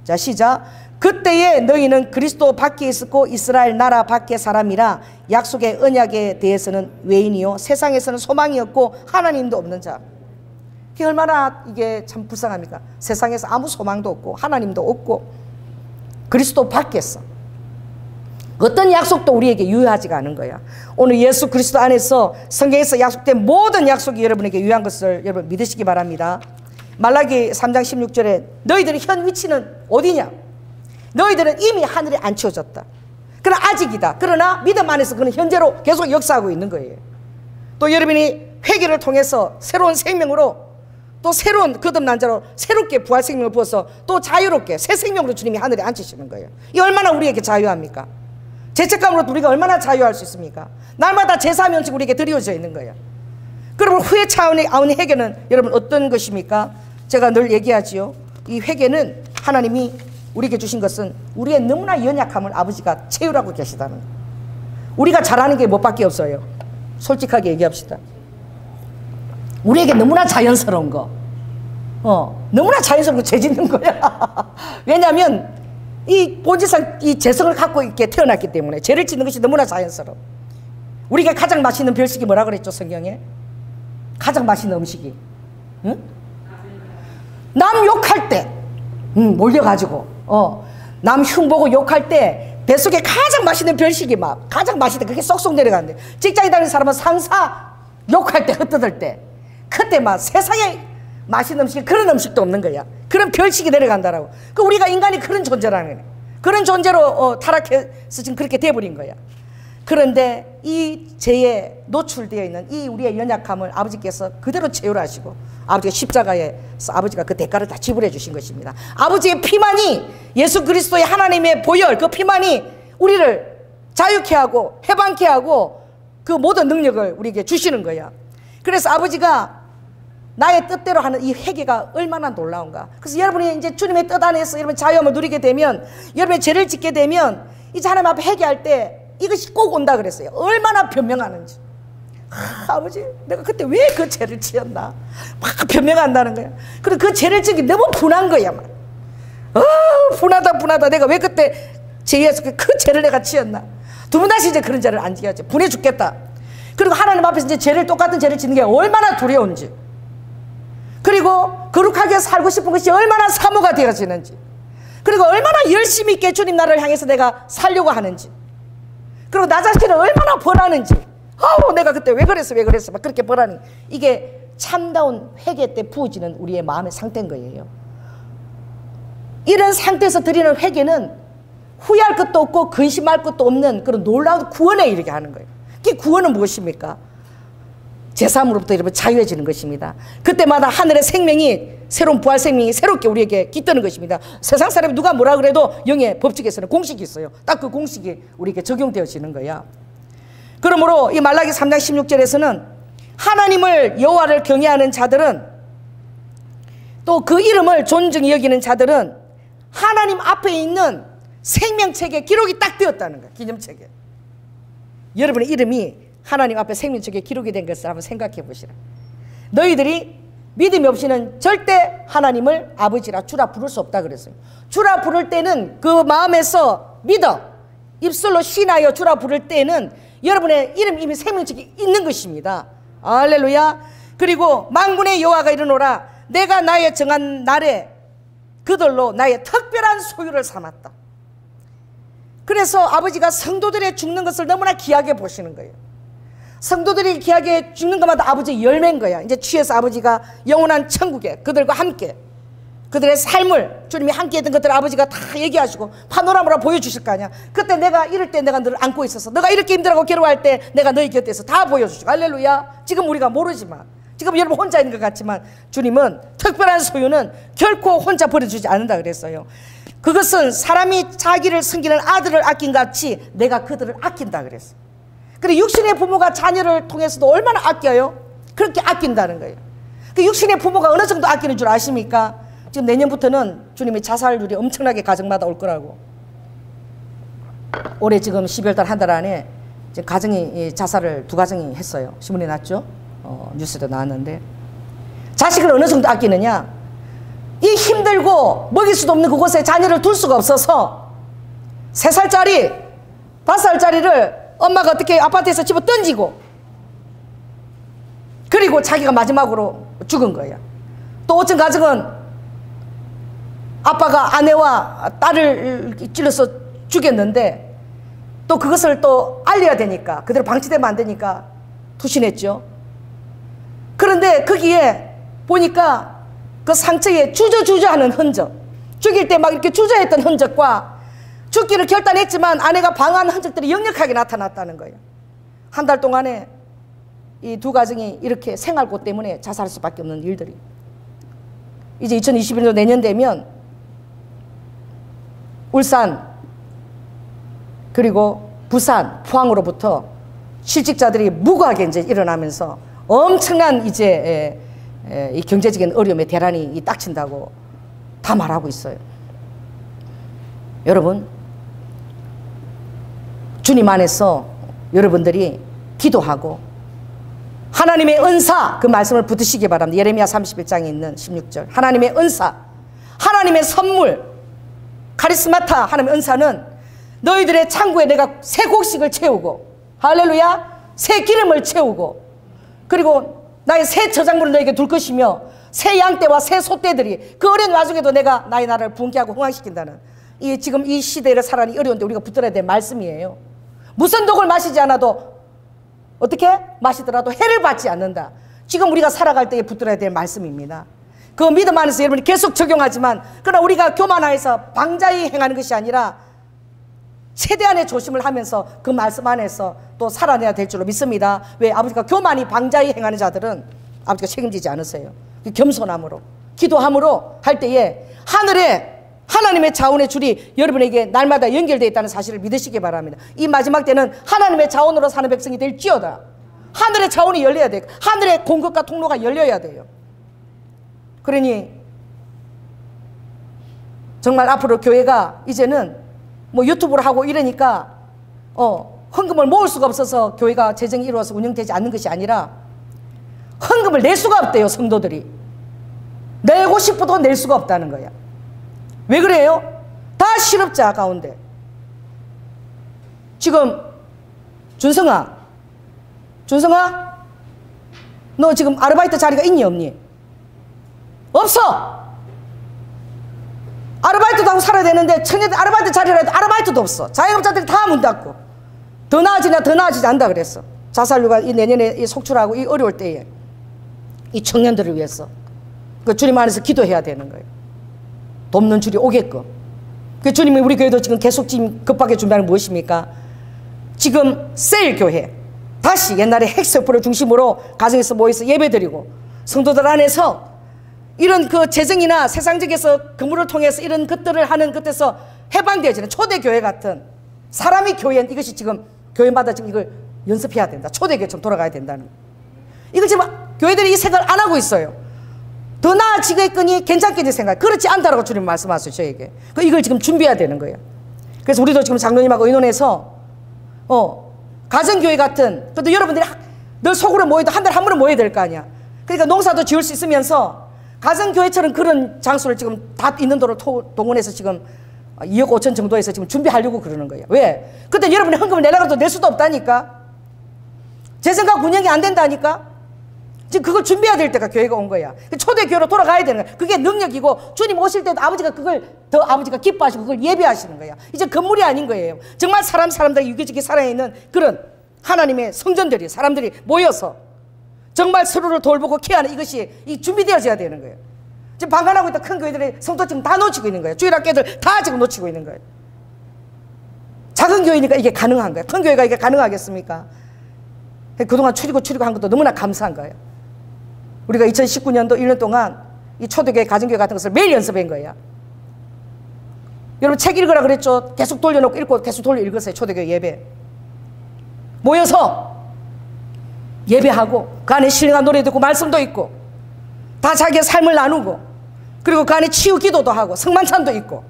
자, 시작. 그때에 너희는 그리스도 밖에 있었고 이스라엘 나라 밖의 사람이라 약속의 언약에 대해서는 외인이요 세상에서는 소망이 없고 하나님도 없는 자. 그게 얼마나 이게 참 불쌍합니까? 세상에서 아무 소망도 없고 하나님도 없고 그리스도 밖에서 어떤 약속도 우리에게 유효하지가 않은 거야. 오늘 예수 그리스도 안에서 성경에서 약속된 모든 약속이 여러분에게 유효한 것을 여러분 믿으시기 바랍니다. 말라기 3장 16절에 너희들의 현 위치는 어디냐? 너희들은 이미 하늘에 앉혀졌다. 그러나 아직이다. 그러나 믿음 안에서 그는 현재로 계속 역사하고 있는 거예요. 또 여러분이 회개를 통해서 새로운 생명으로 또 새로운 거듭난 자로 새롭게 부활 생명을 부어서 또 자유롭게 새 생명으로 주님이 하늘에 앉히시는 거예요. 이 얼마나 우리에게 자유합니까? 죄책감으로 우리가 얼마나 자유할 수 있습니까? 날마다 제사면식 우리에게 드려져 있는 거예요. 그러면 후회 차원의 아운 회개는 여러분 어떤 것입니까? 제가 늘 얘기하지요. 이 회개는 하나님이 우리에게 주신 것은 우리의 너무나 연약함을 아버지가 채우라고 계시다는 거예요. 우리가 잘하는 게 뭐밖에 없어요. 솔직하게 얘기합시다. 우리에게 너무나 자연스러운 거, 너무나 자연스러운 거 죄 짓는 거야. 왜냐하면 이 본질상 이 재성을 갖고 있게 태어났기 때문에 죄를 짓는 것이 너무나 자연스러워. 우리가 가장 맛있는 별식이 뭐라 그랬죠, 성경에? 가장 맛있는 음식이, 응? 남 욕할 때, 몰려가지고, 남 흉보고 욕할 때 뱃속에 가장 맛있는 별식이 막 가장 맛있대. 그게 쏙쏙 내려가는데 직장에 다니는 사람은 상사 욕할 때, 흩어질 때 그때 막 세상에 맛있는 음식, 그런 음식도 없는 거야. 그런 별식이 내려간다라고. 그 우리가 인간이 그런 존재라는 거야. 그런 존재로 타락해서 지금 그렇게 돼버린 거야. 그런데 이 죄에 노출되어 있는 이 우리의 연약함을 아버지께서 그대로 채우라 하시고 아버지가 십자가에서 아버지가 그 대가를 다 지불해 주신 것입니다. 아버지의 피만이, 예수 그리스도의 하나님의 보혈, 그 피만이 우리를 자유케 하고 해방케 하고 그 모든 능력을 우리에게 주시는 거야. 그래서 아버지가 나의 뜻대로 하는 이 회개가 얼마나 놀라운가. 그래서 여러분이 이제 주님의 뜻 안에서 여러분 자유함을 누리게 되면, 여러분의 죄를 짓게 되면 이제 하나님 앞에 회개할 때 이것이 꼭 온다 그랬어요. 얼마나 변명하는지. 아버지, 내가 그때 왜 그 죄를 지었나? 막 변명한다는 거야. 그리고 그 죄를 지기 너무 분한 거야. 막. 분하다. 내가 왜 그때 죄에서 그 죄를 내가 지었나? 두 번 다시 이제 그런 죄를 안 지어야지. 분해 죽겠다. 그리고 하나님 앞에서 이제 죄를, 똑같은 죄를 짓는 게 얼마나 두려운지. 그리고 거룩하게 살고 싶은 것이 얼마나 사모가 되어지는지. 그리고 얼마나 열심히 있게 주님 나라를 향해서 내가 살려고 하는지. 그리고 나 자신을 얼마나 벌하는지. 내가 그때 왜 그랬어 막 그렇게 벌하는, 이게 참다운 회개 때 부어지는 우리의 마음의 상태인 거예요. 이런 상태에서 드리는 회개는 후회할 것도 없고 근심할 것도 없는 그런 놀라운 구원에 이르게 하는 거예요. 그 구원은 무엇입니까? 죄사함으로부터 여러분 자유해지는 것입니다. 그때마다 하늘의 생명이, 새로운 부활 생명이 새롭게 우리에게 깃드는 것입니다. 세상 사람이 누가 뭐라 그래도 영의 법칙에서는 공식이 있어요. 딱 그 공식이 우리에게 적용되어지는 거야. 그러므로 이 말라기 3장 16절에서는 하나님을, 여호와를 경외하는 자들은, 또 그 이름을 존중히 여기는 자들은 하나님 앞에 있는 생명책에 기록이 딱 되었다는 거야. 기념책에. 여러분의 이름이 하나님 앞에 생명책에 기록이 된 것을 한번 생각해 보시라. 너희들이 믿음이 없이는 절대 하나님을 아버지라 주라 부를 수 없다 그랬어요. 주라 부를 때는 그 마음에서 믿어, 입술로 신하여 주라 부를 때는 여러분의 이름, 이미 생명책이 있는 것입니다. 할렐루야. 그리고 만군의 여호와가 이르노라, 내가 나의 정한 날에 그들로 나의 특별한 소유를 삼았다. 그래서 아버지가 성도들의 죽는 것을 너무나 귀하게 보시는 거예요. 성도들이 귀하게 죽는 것마다 아버지의 열매인 거야. 이제 취해서 아버지가 영원한 천국에 그들과 함께 그들의 삶을 주님이 함께 했던 것들을 아버지가 다 얘기하시고 파노라마로 보여주실 거 아니야. 그때 내가 이럴 때 내가 너를 안고 있었어. 너가 이렇게 힘들어하고 괴로워할 때 내가 너희 곁에 있어. 다 보여주시고 할렐루야. 지금 우리가 모르지만, 지금 여러분 혼자 있는 것 같지만 주님은 특별한 소유는 결코 혼자 버려주지 않는다 그랬어요. 그것은 사람이 자기를 섬기는 아들을 아낀 같이 내가 그들을 아낀다 그랬어. 그리고 육신의 부모가 자녀를 통해서도 얼마나 아껴요? 그렇게 아낀다는 거예요. 그 육신의 부모가 어느 정도 아끼는 줄 아십니까? 지금 내년부터는 주님이 자살률이 엄청나게 가정마다 올 거라고. 올해 지금 12월달 한 달 안에 지금 가정이 자살을 2가정이 했어요. 신문에 났죠? 뉴스도 나왔는데. 자식을 어느 정도 아끼느냐? 이 힘들고 먹일 수도 없는 그곳에 자녀를 둘 수가 없어서 3살짜리 5살짜리를 엄마가 어떻게 아파트에서 집어 던지고, 그리고 자기가 마지막으로 죽은 거야. 또 어떤 가정은 아빠가 아내와 딸을 찔러서 죽였는데 또 그것을 또 알려야 되니까, 그대로 방치되면 안 되니까 투신했죠. 그런데 거기에 보니까 그 상처에 주저주저하는 흔적, 죽일 때 막 이렇게 주저했던 흔적과 죽기를 결단했지만 아내가 방어한 흔적들이 역력하게 나타났다는 거예요. 한 달 동안에 이 2가정이 이렇게 생활고 때문에 자살할 수밖에 없는 일들이. 이제 2021년 내년 되면 울산 그리고 부산, 포항으로부터 실직자들이 무고하게 이제 일어나면서 엄청난 이제 이 경제적인 어려움에 대란이 닥친다고 다 말하고 있어요. 여러분, 주님 안에서 여러분들이 기도하고 하나님의 은사, 그 말씀을 붙드시기 바랍니다. 예레미야 31장에 있는 16절. 하나님의 은사, 하나님의 선물, 카리스마타, 하나님의 은사는 너희들의 창고에 내가 새 곡식을 채우고, 할렐루야, 새 기름을 채우고, 그리고 나의 새 저작물을 너에게 둘 것이며 새 양떼와 새 소떼들이 그 어려운 와중에도 내가 나의 나라를 부흥케 하고 흥황시킨다는, 지금 이 시대를 살아니 어려운데 우리가 붙들어야 될 말씀이에요. 무슨 독을 마시지 않아도, 어떻게 마시더라도 해를 받지 않는다. 지금 우리가 살아갈 때에 붙들어야 될 말씀입니다. 그 믿음 안에서 여러분이 계속 적용하지만, 그러나 우리가 교만하여서 방자히 행하는 것이 아니라 최대한의 조심을 하면서 그 말씀 안에서 또 살아내야 될 줄로 믿습니다. 왜? 아버지가 교만히 방자히 행하는 자들은 아버지가 책임지지 않으세요. 겸손함으로, 기도함으로 할 때에 하늘에 하나님의 자원의 줄이 여러분에게 날마다 연결되어 있다는 사실을 믿으시기 바랍니다. 이 마지막 때는 하나님의 자원으로 사는 백성이 될지어다. 하늘의 자원이 열려야 돼요. 하늘의 공급과 통로가 열려야 돼요. 그러니 정말 앞으로 교회가 이제는 뭐 유튜브를 하고 이러니까 헌금을 모을 수가 없어서 교회가 재정이 이루어서 운영되지 않는 것이 아니라 헌금을 낼 수가 없대요. 성도들이 내고 싶어도 낼 수가 없다는 거야. 왜 그래요? 다 실업자 가운데. 지금 준성아, 너 지금 아르바이트 자리가 있니 없니? 없어. 아르바이트도 하고 살아야 되는데 청년들 아르바이트 자리라 해도 아르바이트도 없어. 자영업자들이 다 문 닫고. 더 나아지냐 더 나아지지 않는다 그랬어. 자살률가 이 내년에 이 속출하고 이 어려울 때에 이 청년들을 위해서 그 주님 안에서 기도해야 되는 거예요. 돕는 줄이 오게끔. 그 주님이 우리 교회도 지금 계속 지금 급하게 준비하는 무엇입니까? 지금 셀교회, 다시 옛날에 핵세포를 중심으로 가정에서 모여서 예배드리고 성도들 안에서 이런 그 재정이나 세상적에서 근무를 통해서 이런 것들을 하는 것에서 해방되어지는 초대교회 같은 사람이 교회는 이것이 지금 교회마다 지금 이걸 연습해야 된다. 초대교회처럼 돌아가야 된다는. 이걸 지금 교회들이 이 생각을 안 하고 있어요. 더 나아지겠거니 괜찮겠니 생각. 그렇지 않다라고 주님 말씀하세요. 저에게. 이걸 지금 준비해야 되는 거예요. 그래서 우리도 지금 장로님하고 의논해서 가정교회 같은, 그래도 여러분들이 늘 속으로 모여도 한 달에 한 번은 모여야 될 거 아니야. 그러니까 농사도 지을 수 있으면서 가정교회처럼 그런 장소를 지금 다 있는 도로 동원해서 지금 2억 5천 정도에서 지금 준비하려고 그러는 거예요. 왜? 그때 여러분이 헌금을 내려가도 낼 수도 없다니까. 재정과 운영이 안 된다니까. 지금 그걸 준비해야 될 때가 교회가 온 거야. 초대교회로 돌아가야 되는 거야. 그게 능력이고 주님 오실 때도 아버지가 그걸 더 아버지가 기뻐하시고 그걸 예배하시는 거야. 이제 건물이 아닌 거예요. 정말 사람들이 유기적이 살아있는 그런 하나님의 성전들이 사람들이 모여서 정말 서로를 돌보고 케어하는 이것이 준비되어져야 되는 거예요. 지금 방관하고 있던 큰 교회들이 성도 지금 다 놓치고 있는 거예요. 주일학교들 다 지금 놓치고 있는 거예요. 작은 교회니까 이게 가능한 거예요. 큰 교회가 이게 가능하겠습니까? 그동안 추리고 한 것도 너무나 감사한 거예요. 우리가 2019년도 1년 동안 이 초대교회, 가정교회 같은 것을 매일 연습한 거예요. 여러분 책 읽으라 그랬죠? 계속 돌려놓고 읽고 계속 돌려 읽으세요. 초대교회 예배. 모여서 예배하고 그 안에 신령한 노래 듣고 말씀도 있고 다 자기의 삶을 나누고 그리고 그 안에 치유 기도도 하고 성만찬도 있고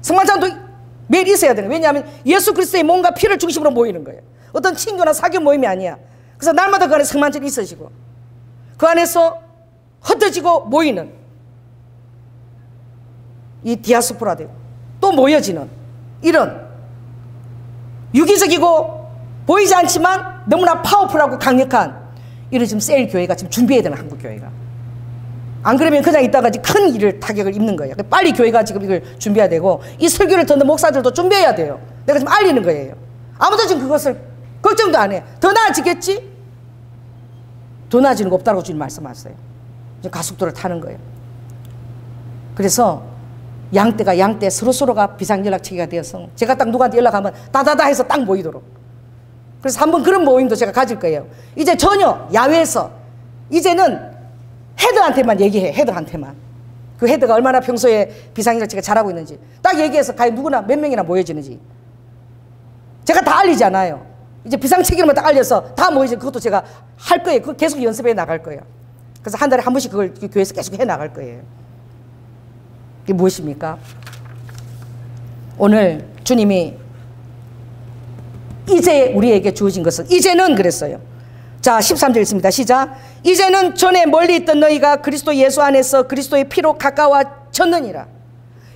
성만찬도 매일 있어야 되는 거예요. 왜냐하면 예수 그리스도의 몸과 피를 중심으로 모이는 거예요. 어떤 친교나 사교 모임이 아니야. 그래서 날마다 그 안에 성만찬이 있으시고 그 안에서 흩어지고 모이는 이 디아스포라 되고 또 모여지는 이런 유기적이고 보이지 않지만 너무나 파워풀하고 강력한 이런 지금 셀 교회가 지금 준비해야 되는 한국 교회가. 안 그러면 그냥 있다가 큰 일을 타격을 입는 거예요. 빨리 교회가 지금 이걸 준비해야 되고 이 설교를 듣는 목사들도 준비해야 돼요. 내가 지금 알리는 거예요. 아무도 지금 그것을 걱정도 안 해. 더 나아지겠지? 더 나아지는 거 없다고 주님 말씀하셨어요. 이제 가속도를 타는 거예요. 그래서 양떼가 양떼 서로가 비상연락체계가 되어서 제가 딱 누구한테 연락하면 다다다 해서 딱 모이도록. 그래서 한번 그런 모임도 제가 가질 거예요. 이제 전혀 야외에서 이제는 헤드한테만 얘기해. 헤드한테만. 그 헤드가 얼마나 평소에 비상연락체가 잘하고 있는지 딱 얘기해서 과연 누구나 몇 명이나 모여지는지 제가 다 알리지 않아요. 이제 비상체계로만 딱 알려서 다 모이지 그것도 제가 할 거예요. 그거 계속 연습해 나갈 거예요. 그래서 한 달에 한 번씩 그걸 교회에서 계속 해 나갈 거예요. 이게 무엇입니까? 오늘 주님이 이제 우리에게 주어진 것은 이제는 그랬어요. 자 13절 읽습니다. 시작. 이제는 전에 멀리 있던 너희가 그리스도 예수 안에서 그리스도의 피로 가까워졌느니라.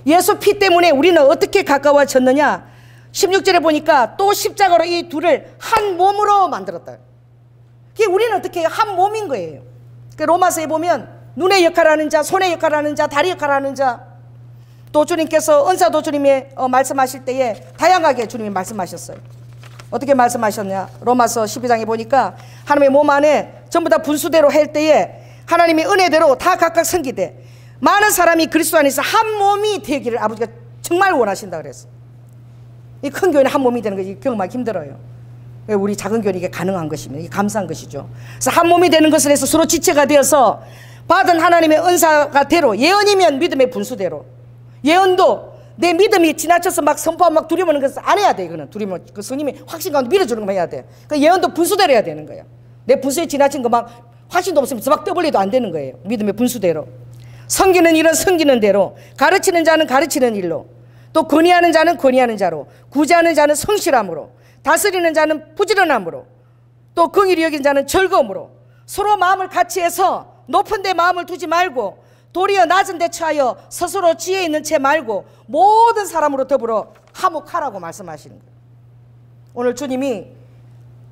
예수 피 때문에 우리는 어떻게 가까워졌느냐? 16절에 보니까 또 십자가로 이 둘을 한 몸으로 만들었다. 우리는 어떻게 한 몸인 거예요. 로마서에 보면 눈의 역할을 하는 자, 손의 역할을 하는 자, 다리 역할을 하는 자, 또 주님께서 은사도 주님이 말씀하실 때에 다양하게 주님이 말씀하셨어요. 어떻게 말씀하셨냐? 로마서 12장에 보니까 하나님의 몸 안에 전부 다 분수대로 할 때에 하나님의 은혜대로 다 각각 섬기되 많은 사람이 그리스도 안에서 한 몸이 되기를 아버지가 정말 원하신다 그랬어. 이 큰 교회는 한 몸이 되는 거 경험하기 힘들어요. 우리 작은 교회는 이게 가능한 것입니다. 이게 감사한 것이죠. 그래서 한 몸이 되는 것을 해서 서로 지체가 되어서 받은 하나님의 은사가 대로 예언이면 믿음의 분수대로 예언도 내 믿음이 지나쳐서 막 선포하고 막 두려워하는 것을 안 해야 돼. 이거는 두려워 그 스님이 확신 가운데 밀어주는 것만 해야 돼. 그 예언도 분수대로 해야 되는 거야. 내 분수에 지나친 거 막 확신도 없으면 막 떠벌려도 안 되는 거예요. 믿음의 분수대로. 섬기는 일은 섬기는 대로, 가르치는 자는 가르치는 일로, 또 권위하는 자는 권위하는 자로, 구제하는 자는 성실함으로, 다스리는 자는 부지런함으로, 또 긍휼히 여긴 자는 즐거움으로, 서로 마음을 같이 해서 높은 데 마음을 두지 말고 도리어 낮은 데 처하여 스스로 지혜 있는 채 말고 모든 사람으로 더불어 화목하라고 말씀하시는 거예요. 오늘 주님이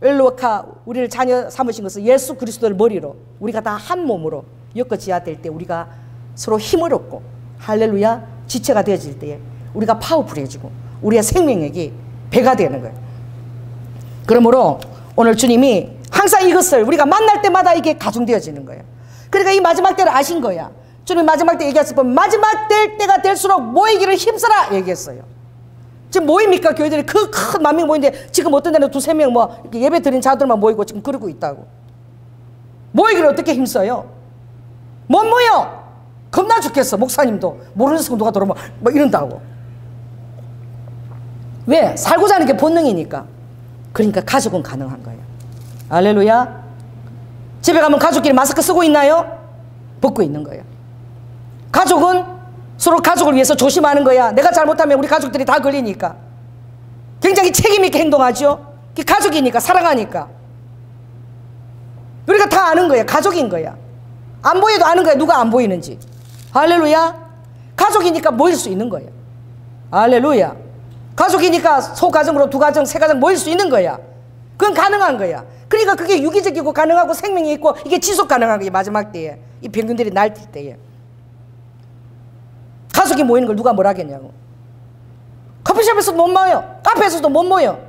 엘로카 우리를 자녀 삼으신 것은 예수 그리스도를 머리로 우리가 다 한 몸으로 엮어져야 될 때 우리가 서로 힘을 얻고 할렐루야 지체가 되어질 때에 우리가 파워풀해지고 우리의 생명력이 배가 되는 거예요. 그러므로 오늘 주님이 항상 이것을 우리가 만날 때마다 이게 가중되어지는 거예요. 그러니까 이 마지막 때를 아신 거야. 주님 마지막 때 얘기했을 때 마지막 될 때가 될수록 모이기를 힘써라 얘기했어요. 지금 모입니까? 교회들이 그 큰 만 명 모이는데 지금 어떤 데는 두세 명 뭐 이렇게 예배 드린 자들만 모이고 지금 그러고 있다고. 모이기를 어떻게 힘써요? 못 모여. 겁나 죽겠어. 목사님도 모르는 성도가 들어오면 뭐 이런다고. 왜? 살고자 하는 게 본능이니까. 그러니까 가족은 가능한 거예요. 할렐루야. 집에 가면 가족끼리 마스크 쓰고 있나요? 벗고 있는 거예요. 가족은 서로 가족을 위해서 조심하는 거야. 내가 잘못하면 우리 가족들이 다 걸리니까. 굉장히 책임 있게 행동하죠. 가족이니까, 사랑하니까. 우리가 다 아는 거야. 가족인 거야. 안 보여도 아는 거야. 누가 안 보이는지. 할렐루야. 가족이니까 모일 수 있는 거야. 할렐루야. 가족이니까 소가정으로 두 가정, 세 가정 모일 수 있는 거야. 그건 가능한 거야. 그러니까 그게 유기적이고 가능하고 생명이 있고 이게 지속 가능한 거예요. 마지막 때에 이 병균들이 날뛸 때에. 가족이 모이는 걸 누가 뭐라 하겠냐고. 커피숍에서도 못 모여, 카페에서도 못 모여.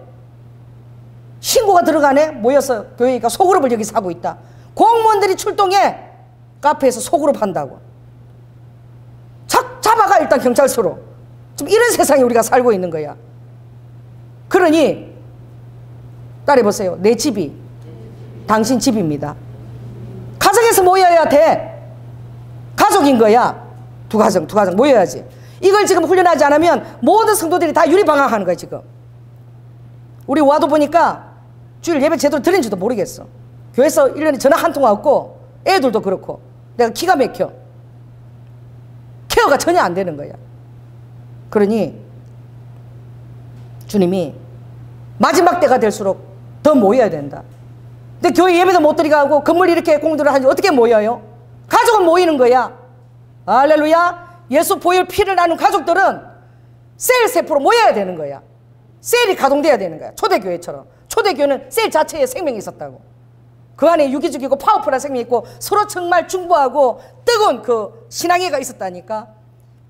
신고가 들어가네. 모여서 교회가 소그룹을 여기서 하고 있다. 공무원들이 출동해. 카페에서 소그룹 한다고. 잡아가 일단 경찰서로. 지금 이런 세상에 우리가 살고 있는 거야. 그러니 따라해보세요. 내 집이 당신 집입니다. 가정에서 모여야 돼. 가족인 거야. 두 가정 모여야지. 이걸 지금 훈련하지 않으면 모든 성도들이 다 유리방황하는 거야 지금. 우리 와도 보니까 주일 예배 제대로 드린지도 모르겠어. 교회에서 1년에 전화 한 통 왔고 애들도 그렇고 내가 기가 막혀. 케어가 전혀 안 되는 거야. 그러니 주님이 마지막 때가 될수록 더 모여야 된다. 근데 교회 예배도 못 드리고 하고 건물 이렇게 공들을 하지 어떻게 모여요? 가족은 모이는 거야. 할렐루야. 예수 보혈 피를 나눈 가족들은 셀 세포로 모여야 되는 거야. 셀이 가동돼야 되는 거야. 초대교회처럼. 초대교회는 셀 자체에 생명이 있었다고. 그 안에 유기적이고 파워풀한 생명이 있고 서로 정말 중보하고 뜨거운 그 신앙애가 있었다니까.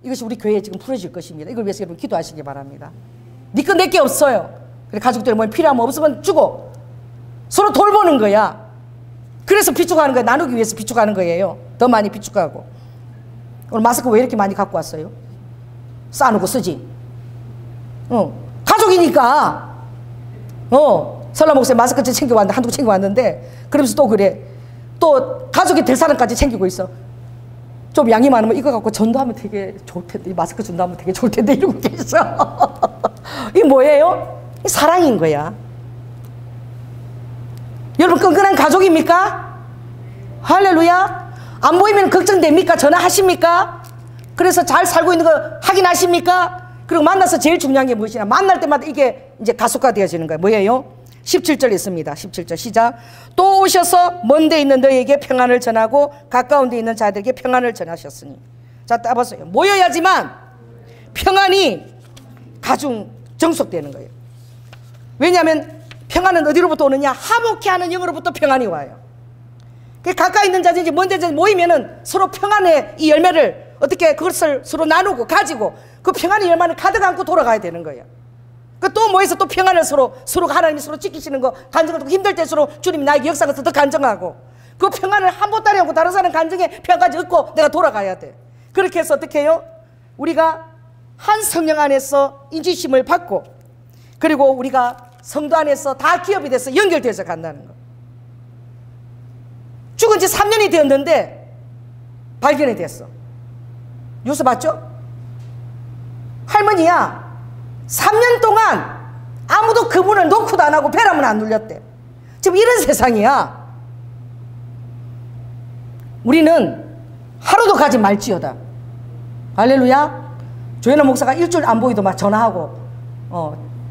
이것이 우리 교회에 지금 풀어질 것입니다. 이걸 위해서 여러분 기도하시기 바랍니다. 네 거 내 게 없어요. 그래 가족들 뭐 필요하면 없으면 주고 서로 돌보는 거야. 그래서 비축하는 거야. 나누기 위해서 비축하는 거예요. 더 많이 비축하고. 오늘 마스크 왜 이렇게 많이 갖고 왔어요? 싸놓고 쓰지. 가족이니까. 설라 목사님 마스크 챙겨왔는데 한두 개 챙겨왔는데 그러면서 또 그래. 또 가족이 될 사람까지 챙기고 있어. 좀 양이 많으면 이거 갖고 전도하면 되게 좋을 텐데, 이 마스크 전도하면 되게 좋을 텐데 이러고 계셔. 이게 뭐예요? 이 사랑인 거야. 여러분 끈끈한 가족입니까? 할렐루야. 안 보이면 걱정됩니까? 전화하십니까? 그래서 잘 살고 있는 거 확인하십니까? 그리고 만나서 제일 중요한 게 무엇이냐, 만날 때마다 이게 이제 가속화되어지는 거예요. 뭐예요? 17절 있습니다. 17절 시작. 또 오셔서 먼 데 있는 너희에게 평안을 전하고 가까운 데 있는 자들에게 평안을 전하셨으니. 자, 따보세요. 모여야지만 평안이 가중 정속되는 거예요. 왜냐하면 평안은 어디로부터 오느냐? 화목케 하는 영으로부터 평안이 와요. 가까이 있는 자든지 먼 데든지 모이면은 서로 평안의 이 열매를 어떻게 그것을 서로 나누고 가지고 그 평안의 열매를 가득 안고 돌아가야 되는 거예요. 또 모여서 또 평안을 서로가 하나님이 서로 지키시는 거 간증하고 힘들 때수록 주님이 나에게 역사가서 더 간증하고 그 평안을 한 보따리 하고 다른 사람 간증에 평안까지 얻고 내가 돌아가야 돼. 그렇게 해서 어떻게 해요? 우리가 한 성령 안에서 인지심을 받고 그리고 우리가 성도 안에서 다 기업이 돼서 연결돼서 간다는 거. 죽은 지 3년이 되었는데 발견이 됐어. 뉴스 봤죠? 할머니야 3년 동안 아무도 그분을 놓고도 안 하고 배람은 안 눌렸대. 지금 이런 세상이야. 우리는 하루도 가지 말지어다. 할렐루야. 조현아 목사가 일주일 안 보이도 막 전화하고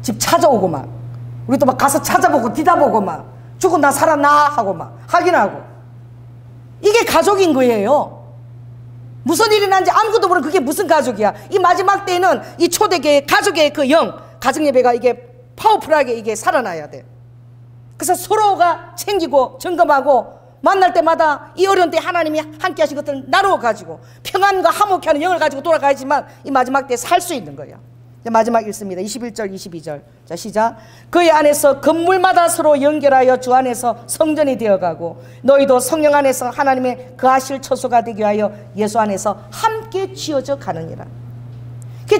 집 찾아오고 막 우리도 막 가서 찾아보고 뒤다보고 막 죽은 나 살았나 하고 막 확인하고. 이게 가족인 거예요. 무슨 일이 난지 아무것도 모르는 그게 무슨 가족이야. 이 마지막 때에는 이 초대교회 가족의 그 영, 가정예배가 이게 파워풀하게 이게 살아나야 돼. 그래서 서로가 챙기고 점검하고 만날 때마다 이 어려운 때 하나님이 함께 하신 것들을 나누어 가지고 평안과 화목케 하는 영을 가지고 돌아가야지만 이 마지막 때에 살 수 있는 거야. 마지막 읽습니다. 21절 22절. 자, 시작. 그의 안에서 건물마다 서로 연결하여 주 안에서 성전이 되어가고 너희도 성령 안에서 하나님의 거하실 처소가 되게 하여 예수 안에서 함께 지어져 가느니라.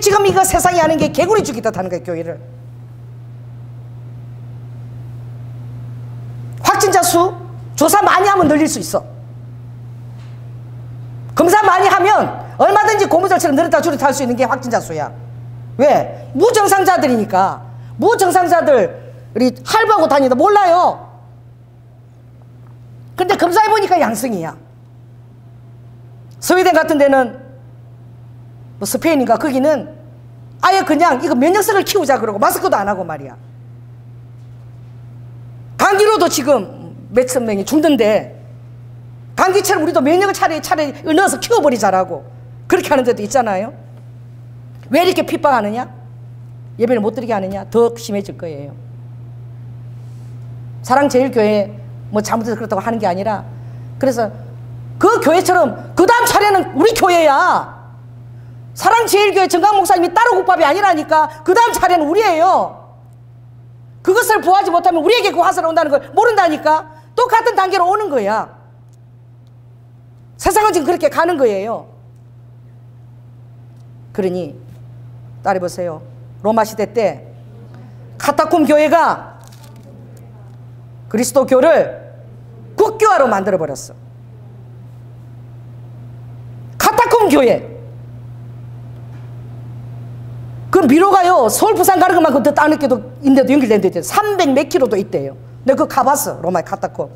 지금 이거 세상이 하는 게 개구리 죽이듯 하는 거예요. 교회를. 확진자 수 조사 많이 하면 늘릴 수 있어. 검사 많이 하면 얼마든지 고무줄처럼 늘었다 줄었다 할 수 있는 게 확진자 수야. 왜? 무증상자들이니까. 무증상자들이 할부하고 다니다 몰라요. 근데 검사해보니까 양성이야. 스웨덴 같은 데는 뭐 스페인인가 거기는 아예 그냥 이거 면역성을 키우자 그러고 마스크도 안 하고 말이야. 감기로도 지금 몇천 명이 죽는데 감기처럼 우리도 면역을 차라리 넣어서 키워버리자라고 그렇게 하는 데도 있잖아요. 왜 이렇게 핍박하느냐? 예배를 못 드리게 하느냐? 더 심해질 거예요. 사랑제일교회 뭐 잘못해서 그렇다고 하는 게 아니라, 그래서 그 교회처럼 그 다음 차례는 우리 교회야. 사랑제일교회 정강 목사님이 따로 국밥이 아니라니까. 그 다음 차례는 우리예요. 그것을 보하지 못하면 우리에게 그 화살이 온다는 걸 모른다니까. 똑같은 단계로 오는 거야. 세상은 지금 그렇게 가는 거예요. 그러니 따라해보세요. 로마 시대 때 카타콤 교회가 그리스도교를 국교화로 만들어버렸어. 카타콤 교회. 그 미로가요, 서울 부산 가는 것만큼 더 다른 데도 인데도 연결된 데 있대요. 300 몇 킬로도 있대요. 내가 그거 가봤어. 로마의 카타콤.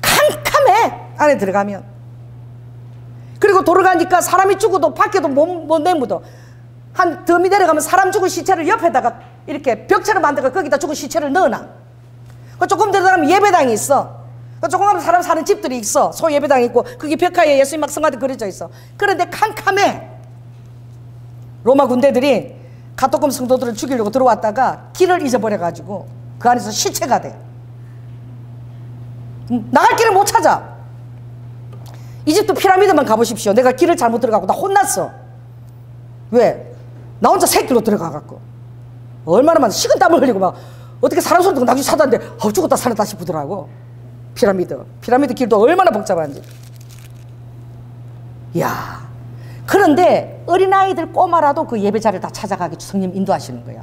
캄캄해, 안에 들어가면. 그리고 돌아가니까 사람이 죽어도 밖에도 못 내묻어. 한 더미 내려가면 사람 죽은 시체를 옆에다가 이렇게 벽체를 만들고 거기다 죽은 시체를 넣어놔. 그 조금 들어가면 예배당이 있어. 그 조금 가면 사람 사는 집들이 있어. 소 예배당이 있고 거기 벽화에 예수님 막 성화도 그려져 있어. 그런데 캄캄해. 로마 군대들이 카타콤 성도들을 죽이려고 들어왔다가 길을 잊어버려가지고 그 안에서 시체가 돼. 나갈 길을 못 찾아. 이집트 피라미드만 가보십시오. 내가 길을 잘못 들어가고 나 혼났어. 왜? 나 혼자 새길로 들어가갖고 얼마나 많은 식은땀을 흘리고 막 어떻게 사람 소리 듣고 나중에 찾았는데 죽었다 살았다 싶더라고. 피라미드 길도 얼마나 복잡한지. 이야. 그런데 어린아이들 꼬마라도 그 예배자를 다 찾아가게 성령 인도하시는 거야.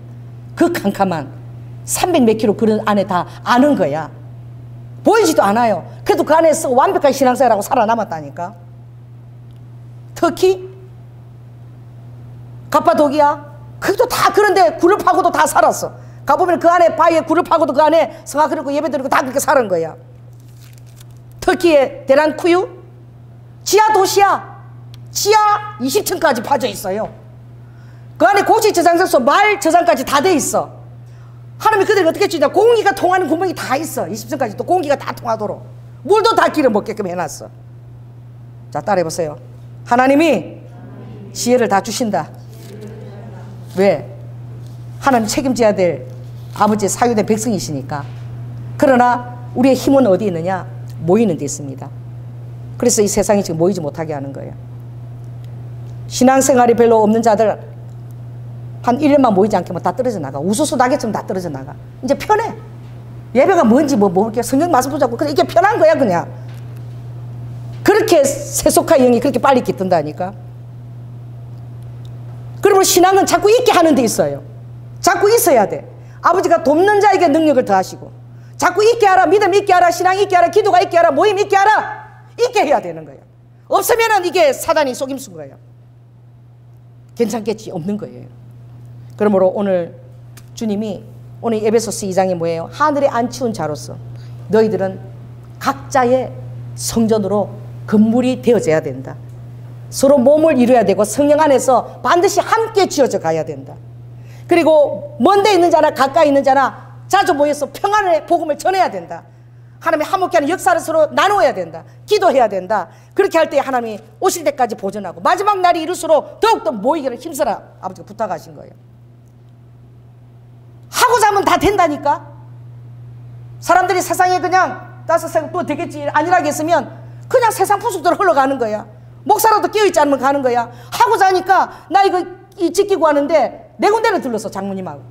그 캄캄한 300 몇 킬로 그런 안에 다 아는 거야. 보이지도 않아요. 그래도 그 안에서 완벽한 신앙생활하고 살아남았다니까. 터키, 갑바도기야, 그것도 다 그런데 굴을 파고도 다 살았어. 가보면 그 안에 바위에 굴을 파고도 그 안에 성화 그리고 예배 드리고 다 그렇게 사는 거야. 터키의 데란쿠유, 지하 도시야. 지하 20층까지 파져 있어요. 그 안에 고지 저장소서 말 저장까지 다 돼 있어. 하나님이 그들이 어떻게 주냐. 공기가 통하는 구멍이 다 있어. 20층까지 또 공기가 다 통하도록 물도 다 길어 먹게끔 해놨어. 자, 따라해보세요. 하나님이 지혜를 다 주신다. 왜? 하나님 책임져야 될 아버지의 사유된 백성이시니까. 그러나 우리의 힘은 어디 있느냐? 모이는 데 있습니다. 그래서 이 세상이 지금 모이지 못하게 하는 거예요. 신앙생활이 별로 없는 자들 한 1년만 모이지 않게 다 떨어져 나가. 우수수 낙엽처럼 다 떨어져 나가. 이제 편해. 예배가 뭔지 모르게 성경 말씀 붙잡고 그래, 이게 편한 거야 그냥. 그렇게 세속화의 영이 그렇게 빨리 깃든다니까. 그러면 신앙은 자꾸 있게 하는 데 있어요. 자꾸 있어야 돼. 아버지가 돕는 자에게 능력을 더하시고 자꾸 있게 하라. 믿음 있게 하라. 신앙 있게 하라. 기도가 있게 하라. 모임 있게 하라. 있게 해야 되는 거예요. 없으면은 이게 사단이 속임수인 거예요. 괜찮겠지. 없는 거예요. 그러므로 오늘 주님이 오늘 에베소서 2장이 뭐예요? 하늘에 안 치운 자로서 너희들은 각자의 성전으로 건물이 되어져야 된다. 서로 몸을 이루어야 되고 성령 안에서 반드시 함께 지어져 가야 된다. 그리고 먼데 있는 자나 가까이 있는 자나 자주 모여서 평안의 복음을 전해야 된다. 하나님의 화목케 하는 역사를 서로 나누어야 된다. 기도해야 된다. 그렇게 할 때 하나님이 오실 때까지 보존하고 마지막 날이 이룰수록 더욱더 모이기를 힘써라. 아버지가 부탁하신 거예요. 하고자 하면 다 된다니까. 사람들이 세상에 그냥 따서 또 되겠지 안일하게 있으면 그냥 세상 푸숙대로 흘러가는 거야. 목사라도 끼어있지 않으면 가는 거야. 하고자 하니까 나 이거 지키고 하는데 네 군데를 들렀어. 장모님하고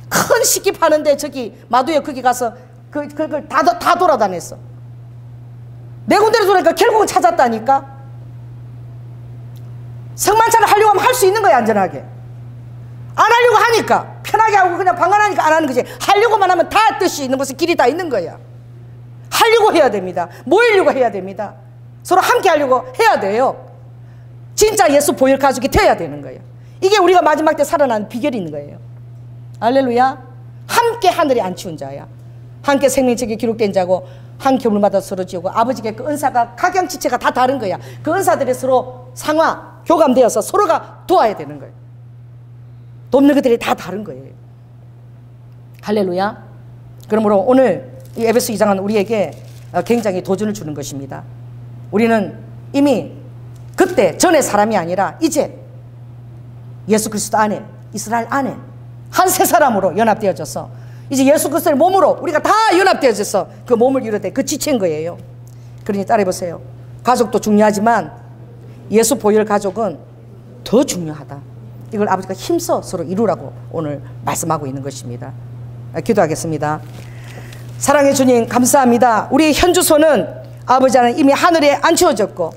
큰 식기 파는데 저기 마두에 거기 가서 그걸 다 돌아다녔어. 네 군데를 돌아니까 결국은 찾았다니까. 성만찬을 하려고 하면 할 수 있는 거야. 안전하게 안 하려고 하니까 편하게 하고 그냥 방관하니까 안 하는 거지. 하려고만 하면 다 뜻이 있는 것은 길이 다 있는 거야. 하려고 해야 됩니다. 모이려고 해야 됩니다. 서로 함께 하려고 해야 돼요. 진짜 예수 보혈 가족이 되어야 되는 거예요. 이게 우리가 마지막 때 살아나는 비결이 있는 거예요. 할렐루야. 함께 하늘에 안 치운 자야. 함께 생명책에 기록된 자고 한 교물마다 서로 지우고 아버지께 그 은사가 각양지체가 다 다른 거야. 그 은사들이 서로 상화 교감되어서 서로가 도와야 되는 거예요. 돕는 것들이 다 다른 거예요. 할렐루야. 그러므로 오늘 이 에베소 2장은 우리에게 굉장히 도전을 주는 것입니다. 우리는 이미 그때 전의 사람이 아니라 이제 예수 그리스도 안에 이스라엘 안에 한 새 사람으로 연합되어져서 이제 예수 그리스도의 몸으로 우리가 다 연합되어져서 그 몸을 이루되 그 지체인 거예요. 그러니 따라해보세요. 가족도 중요하지만 예수 보혈 가족은 더 중요하다. 이걸 아버지가 힘써 서로 이루라고 오늘 말씀하고 있는 것입니다. 기도하겠습니다. 사랑의 주님 감사합니다. 우리 현주소는 아버지 하나님 이미 하늘에 앉혀졌고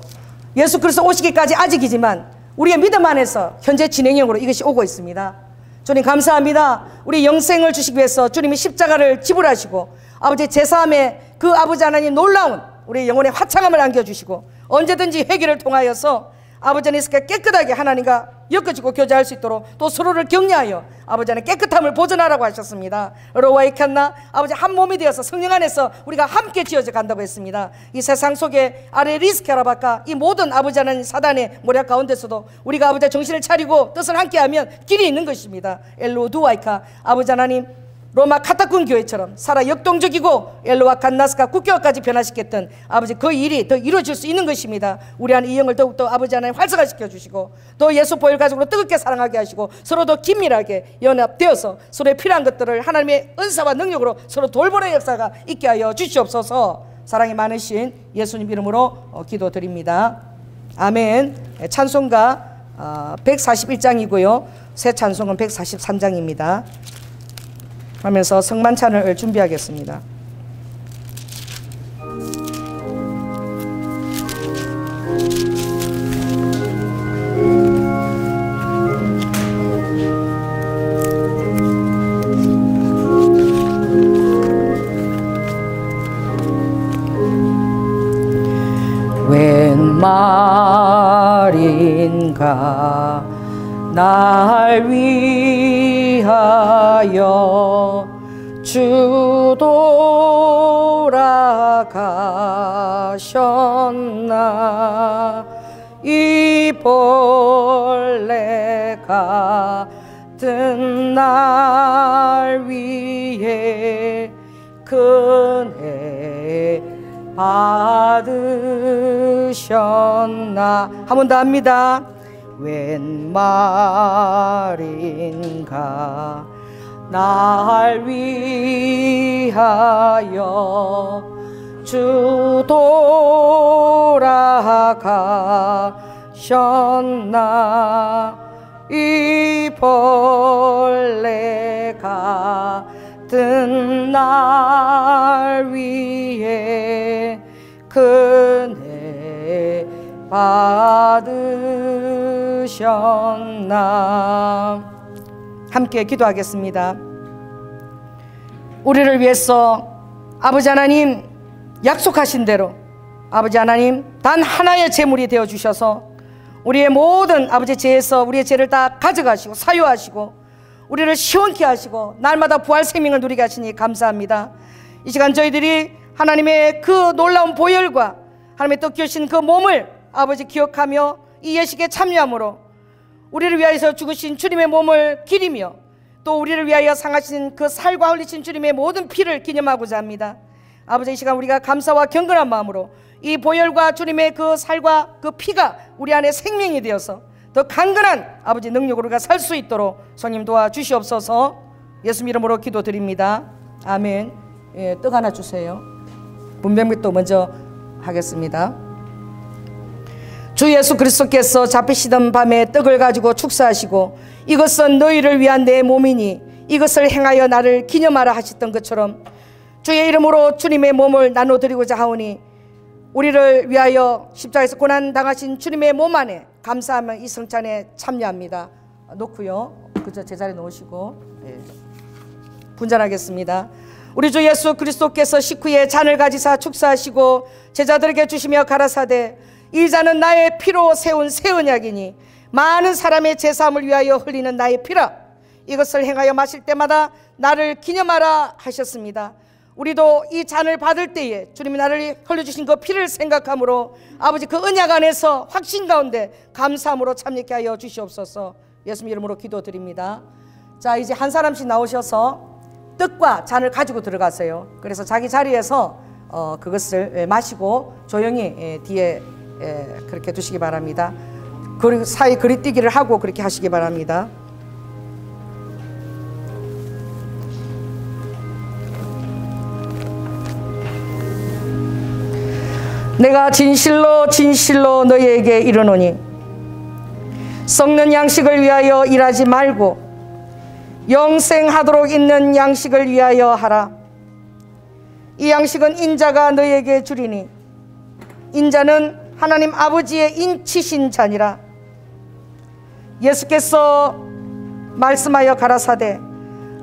예수 그리스도 오시기까지 아직이지만 우리의 믿음 안에서 현재 진행형으로 이것이 오고 있습니다. 주님 감사합니다. 우리 영생을 주시기 위해서 주님이 십자가를 지불하시고 아버지 제사함에 그 아버지 하나님 놀라운 우리 영혼의 화창함을 안겨주시고 언제든지 회개를 통하여서 아버지 안에서 깨끗하게 하나님과 엮어지고 교제할 수 있도록 또 서로를 격려하여 아버지 안에 깨끗함을 보존하라고 하셨습니다. 로와이칸나 아버지 한 몸이 되어서 성령 안에서 우리가 함께 지어져 간다고 했습니다. 이 세상 속에 아래 리스케라바카 이 모든 아버지 하나님 사단의 모략 가운데서도 우리가 아버지 정신을 차리고 뜻을 함께하면 길이 있는 것입니다. 엘로두와이카 아버지 하나님 로마 카타군 교회처럼 살아 역동적이고 엘로와 칸나스가 국교화까지 변화시켰던 아버지 그 일이 더 이루어질 수 있는 것입니다. 우리 안에 이 영을 더욱더 아버지 하나님 활성화시켜 주시고 또 예수 보혈 가족으로 뜨겁게 사랑하게 하시고 서로 더 긴밀하게 연합되어서 서로의 필요한 것들을 하나님의 은사와 능력으로 서로 돌보는 역사가 있게 하여 주시옵소서. 사랑이 많으신 예수님 이름으로 기도드립니다. 아멘. 찬송가 141장이고요 새 찬송은 143장입니다 하면서 성만찬을 준비하겠습니다. 웬 말인가 날 위하여 주 돌아가셨나 이 벌레 같은 날 위해 은혜 받으셨나 한 번 더 합니다. 웬 말인가 날 위하여 주 돌아가셨나 이 벌레 같은 날 위해 은혜 받으셨나. 함께 기도하겠습니다. 우리를 위해서 아버지 하나님 약속하신 대로 아버지 하나님 단 하나의 제물이 되어 주셔서 우리의 모든 아버지 죄에서 우리의 죄를 다 가져가시고 사유하시고 우리를 시원케 하시고 날마다 부활 생명을 누리게 하시니 감사합니다. 이 시간 저희들이 하나님의 그 놀라운 보혈과 하나님의 뜻주신 그 몸을 아버지 기억하며 이 예식에 참여함으로 우리를 위하여서 죽으신 주님의 몸을 기리며 또 우리를 위하여 상하신 그 살과 흘리신 주님의 모든 피를 기념하고자 합니다. 아버지 이 시간 우리가 감사와 경건한 마음으로 이 보혈과 주님의 그 살과 그 피가 우리 안에 생명이 되어서 더 강건한 아버지 능력으로 우리가 살 수 있도록 성님 도와주시옵소서. 예수님 이름으로 기도드립니다. 아멘. 예, 떡 하나 주세요. 문병맥도 먼저 하겠습니다. 주 예수 그리스도께서 잡히시던 밤에 떡을 가지고 축사하시고 이것은 너희를 위한 내 몸이니 이것을 행하여 나를 기념하라 하셨던 것처럼 주의 이름으로 주님의 몸을 나눠드리고자 하오니 우리를 위하여 십자가에서 고난당하신 주님의 몸 안에 감사하며 이 성찬에 참여합니다. 놓고요. 그저 제자리에 놓으시고 분잔하겠습니다. 우리 주 예수 그리스도께서 식후에 잔을 가지사 축사하시고 제자들에게 주시며 가라사대 이 잔은 나의 피로 세운 새 언약이니 많은 사람의 제사함을 위하여 흘리는 나의 피라. 이것을 행하여 마실 때마다 나를 기념하라 하셨습니다. 우리도 이 잔을 받을 때에 주님이 나를 흘려주신 그 피를 생각함으로 아버지 그 언약 안에서 확신 가운데 감사함으로 참여케 하여 주시옵소서. 예수님 이름으로 기도드립니다. 자, 이제 한 사람씩 나오셔서 떡과 잔을 가지고 들어가세요. 그래서 자기 자리에서 그것을 마시고 조용히 뒤에 그렇게 두시기 바랍니다. 그리고 사이 거리뛰기를 하고 그렇게 하시기 바랍니다. 내가 진실로 진실로 너희에게 이르노니 썩는 양식을 위하여 일하지 말고 영생하도록 있는 양식을 위하여 하라. 이 양식은 인자가 너희에게 주리니 인자는 하나님 아버지의 인치신 자니라. 예수께서 말씀하여 가라사대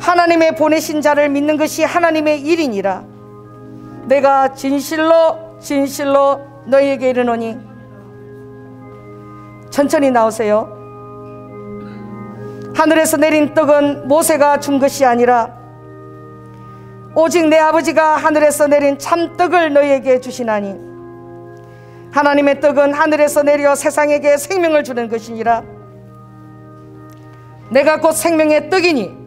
하나님의 보내신 자를 믿는 것이 하나님의 일이니라. 내가 진실로 진실로 너희에게 이르노니. 천천히 나오세요. 하늘에서 내린 떡은 모세가 준 것이 아니라 오직 내 아버지가 하늘에서 내린 참떡을 너희에게 주시나니 하나님의 떡은 하늘에서 내려 세상에게 생명을 주는 것이니라. 내가 곧 생명의 떡이니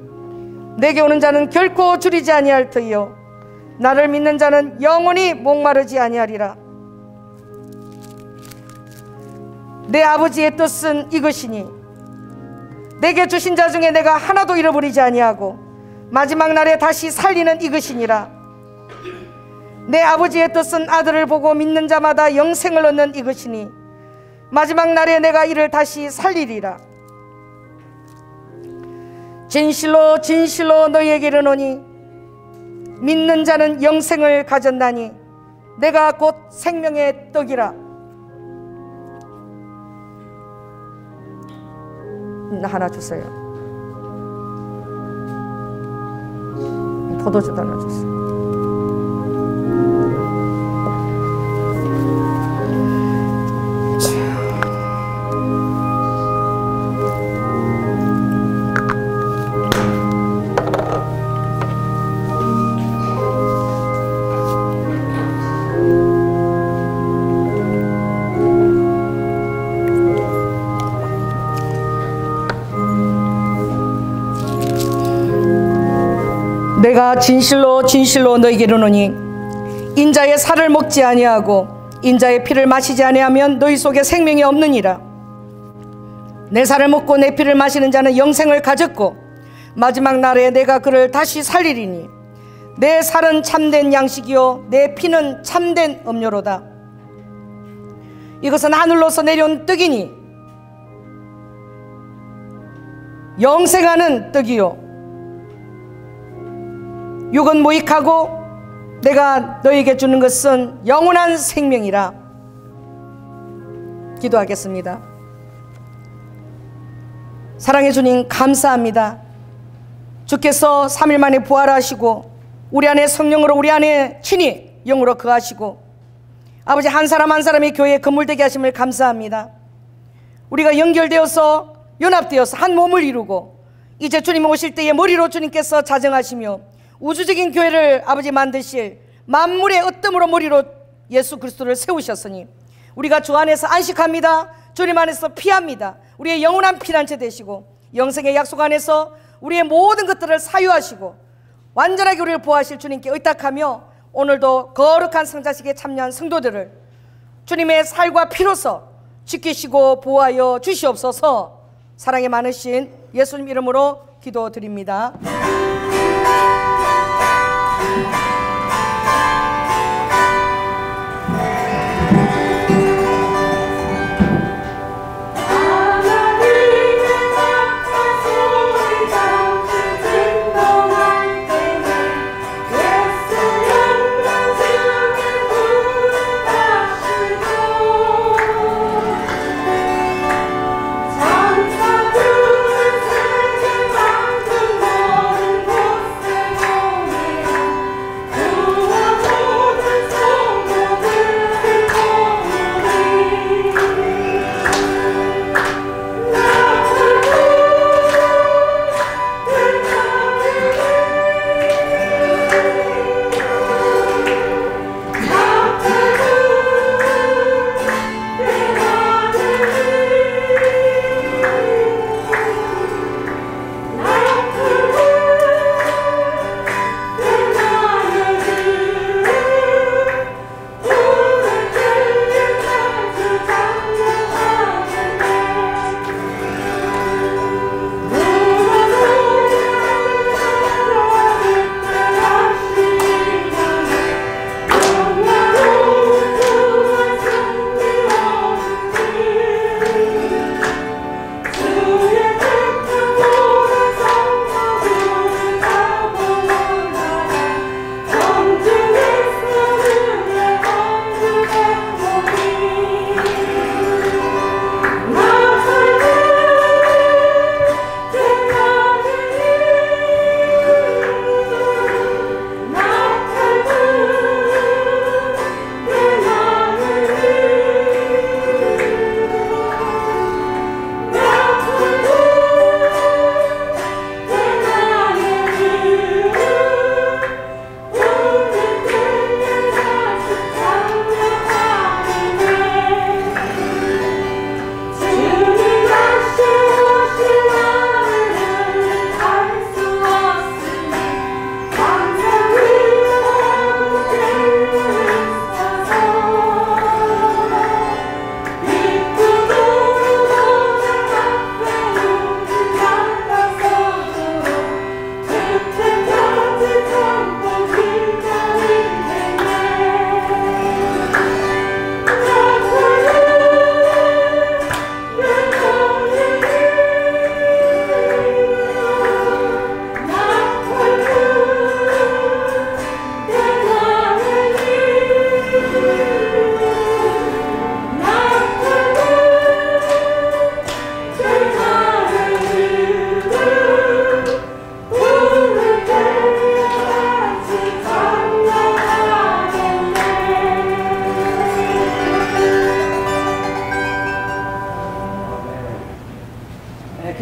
내게 오는 자는 결코 줄이지 아니할 터이요 나를 믿는 자는 영원히 목마르지 아니하리라. 내 아버지의 뜻은 이것이니 내게 주신 자 중에 내가 하나도 잃어버리지 아니하고 마지막 날에 다시 살리는 이것이니라. 내 아버지의 뜻은 아들을 보고 믿는 자마다 영생을 얻는 이것이니 마지막 날에 내가 이를 다시 살리리라. 진실로 진실로 너희에게 이르노니 믿는 자는 영생을 가졌나니 내가 곧 생명의 떡이라. 하나 주세요. 포도주도 하나 주세요. 내가 진실로 진실로 너희에게 이르노니 인자의 살을 먹지 아니하고 인자의 피를 마시지 아니하면 너희 속에 생명이 없느니라. 내 살을 먹고 내 피를 마시는 자는 영생을 가졌고 마지막 날에 내가 그를 다시 살리리니 내 살은 참된 양식이요 내 피는 참된 음료로다. 이것은 하늘로서 내려온 떡이니 영생하는 떡이요 육은 무익하고 내가 너에게 주는 것은 영원한 생명이라. 기도하겠습니다. 사랑해 주님 감사합니다. 주께서 3일 만에 부활하시고 우리 안에 성령으로 우리 안에 친히 영으로 거하시고 아버지 한 사람 한 사람이 교회에 건물되게 하심을 감사합니다. 우리가 연결되어서 연합되어서 한 몸을 이루고 이제 주님 오실 때에 머리로 주님께서 자정하시며 우주적인 교회를 아버지 만드실 만물의 어뜸으로 머리로 예수 그리스도를 세우셨으니 우리가 주 안에서 안식합니다. 주님 안에서 피합니다. 우리의 영원한 피난처 되시고 영생의 약속 안에서 우리의 모든 것들을 사유하시고 완전하게 우리를 보호하실 주님께 의탁하며 오늘도 거룩한 성자식에 참여한 성도들을 주님의 살과 피로서 지키시고 보호하여 주시옵소서. 사랑이 많으신 예수님 이름으로 기도드립니다.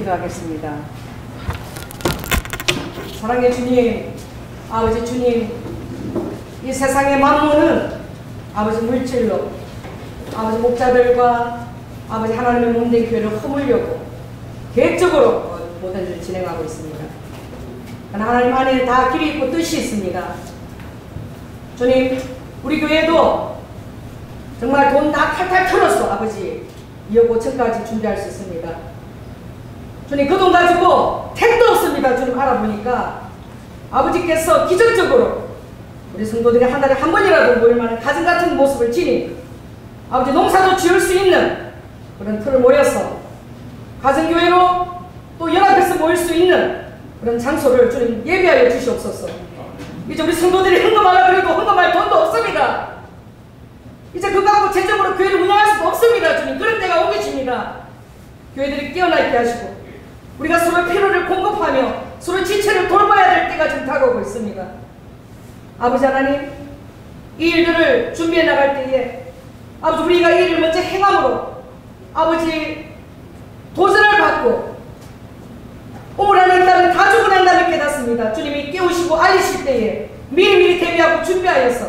기도하겠습니다. 사랑의 주님, 아버지 주님, 이 세상의 만물은 아버지 물질로 아버지 목자들과 아버지 하나님의 몸된 교회를 허물려고 계획적으로 모든 일을 진행하고 있습니다. 그러나 하나님 안에 다 길이 있고 뜻이 있습니다. 주님, 우리 교회도 정말 돈 다 탈탈 털어서 아버지 2억 5천까지 준비할 수 있습니다. 주님, 그 돈 가지고 택도 없습니다. 주님 알아보니까 아버지께서 기적적으로 우리 성도들이 한 달에 한 번이라도 모일 만한 가정 같은 모습을 지닌 아버지 농사도 지을 수 있는 그런 틀을 모여서 가정교회로 또 연합해서 모일 수 있는 그런 장소를 주님 예비하여 주시옵소서. 이제 우리 성도들이 헌금하려고 해도 헌금할 돈도 없습니다. 이제 그거 갖고 재정으로 교회를 운영할 수도 없습니다. 주님, 그런 때가 오 계십니다. 교회들이 깨어나 있게 하시고 우리가 서로 필요를 공급하며 서로 지체를 돌봐야 될 때가 좀 다가오고 있습니다. 아버지 하나님, 이 일들을 준비해 나갈 때에 아버지 우리가 이 일을 먼저 행함으로 아버지 도전을 받고 우물 안에 있다면 다 죽고 난 다음에 깨닫습니다. 주님이 깨우시고 알리실 때에 미리미리 대비하고 준비하여서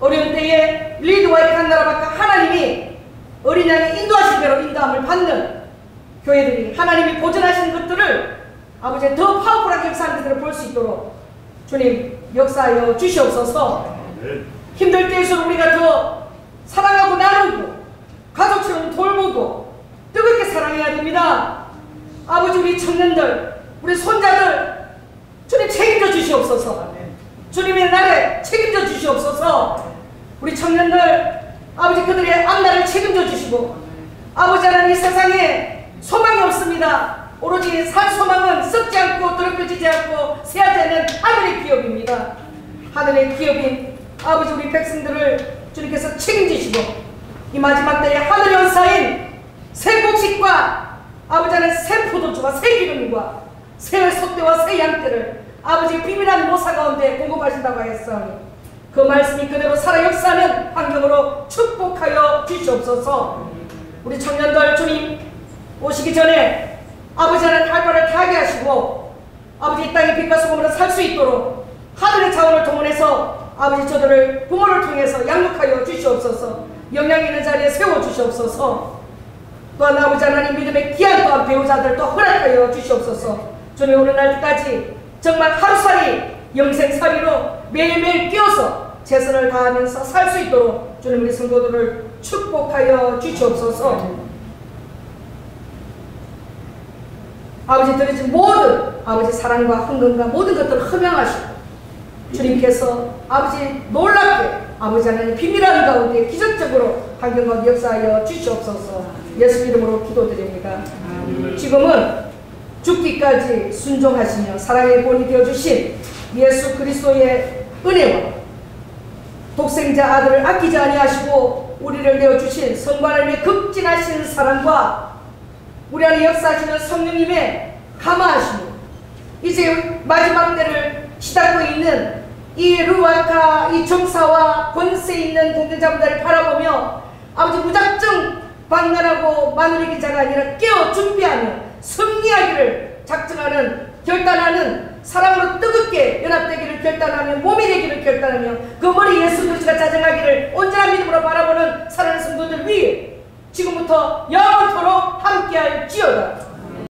어려운 때에 리드와 이렇게 한 나라 밖에 하나님이 어린 양의 인도하신 대로 인도함을 받는 교회들이 하나님이 보존하신 것들을 아버지 더 파워풀하게 역사하는 것들을 볼 수 있도록 주님 역사하여 주시옵소서. 힘들 때일수록 우리가 더 사랑하고 나누고 가족처럼 돌보고 뜨겁게 사랑해야 됩니다. 아버지 우리 청년들 우리 손자들 주님 책임져 주시옵소서. 주님의 날에 책임져 주시옵소서. 우리 청년들 아버지 그들의 앞날을 책임져 주시고 아버지 하나님 이 세상에 소망이 없습니다. 오로지 살 소망은 썩지 않고 더럽혀지지 않고 새하지 않는 하늘의 기업입니다. 하늘의 기업인 아버지 우리 백성들을 주님께서 책임지시고 이 마지막 때에 하늘의 연사인 새 곡식과 아버지 하나님 새 포도주와 새 기름과 새 소떼와 새 양떼를 아버지 비밀한 모사 가운데 공급하신다고 하였사오니 그 말씀이 그대로 살아 역사하는 환경으로 축복하여 주시옵소서. 우리 청년들 주님 오시기 전에 아버지 하나님 할 바를 다 하게 하시고 아버지 이 땅의 빛과 소금으로 살 수 있도록 하늘의 자원을 동원해서 아버지 저들을 부모를 통해서 양육하여 주시옵소서. 영향 있는 자리에 세워주시옵소서. 또한 아버지 하나님 믿음의 귀한 또한 배우자들 또 허락하여 주시옵소서. 주님 오늘 날까지 정말 하루살이 영생살이로 매일매일 끼어서 최선을 다하면서 살 수 있도록 주님 우리 성도들을 축복하여 주시옵소서. 아버지 드리신 모든 아버지 사랑과 헌금과 모든 것들을 허명하시고 주님께서 아버지 놀랍게 아버지 하나님 비밀한 가운데 기적적으로 환경 가운데 역사하여 주시옵소서. 예수 이름으로 기도드립니다. 지금은 죽기까지 순종하시며 사랑의 본이 되어주신 예수 그리스도의 은혜와 독생자 아들을 아끼지 아니하시고 우리를 내어주신 성부 하나님의 극진하신 사랑과 우리 안에 역사하시는 성령님의 감화하심이 이제 마지막 때를 시닫고 있는 이 루아카 이 정사와 권세 있는 공동자분들을 바라보며 아버지 무작정 방관하고 마누리기 자가 아니라 깨어 준비하며 승리하기를 작정하는 결단하는 사랑으로 뜨겁게 연합되기를 결단하며 몸이 되기를 결단하며 그 머리 예수 그리스도가 자정하기를 온전한 믿음으로 바라보는 사랑하는 성도들 위해 지금부터 영원토록 함께할지어다.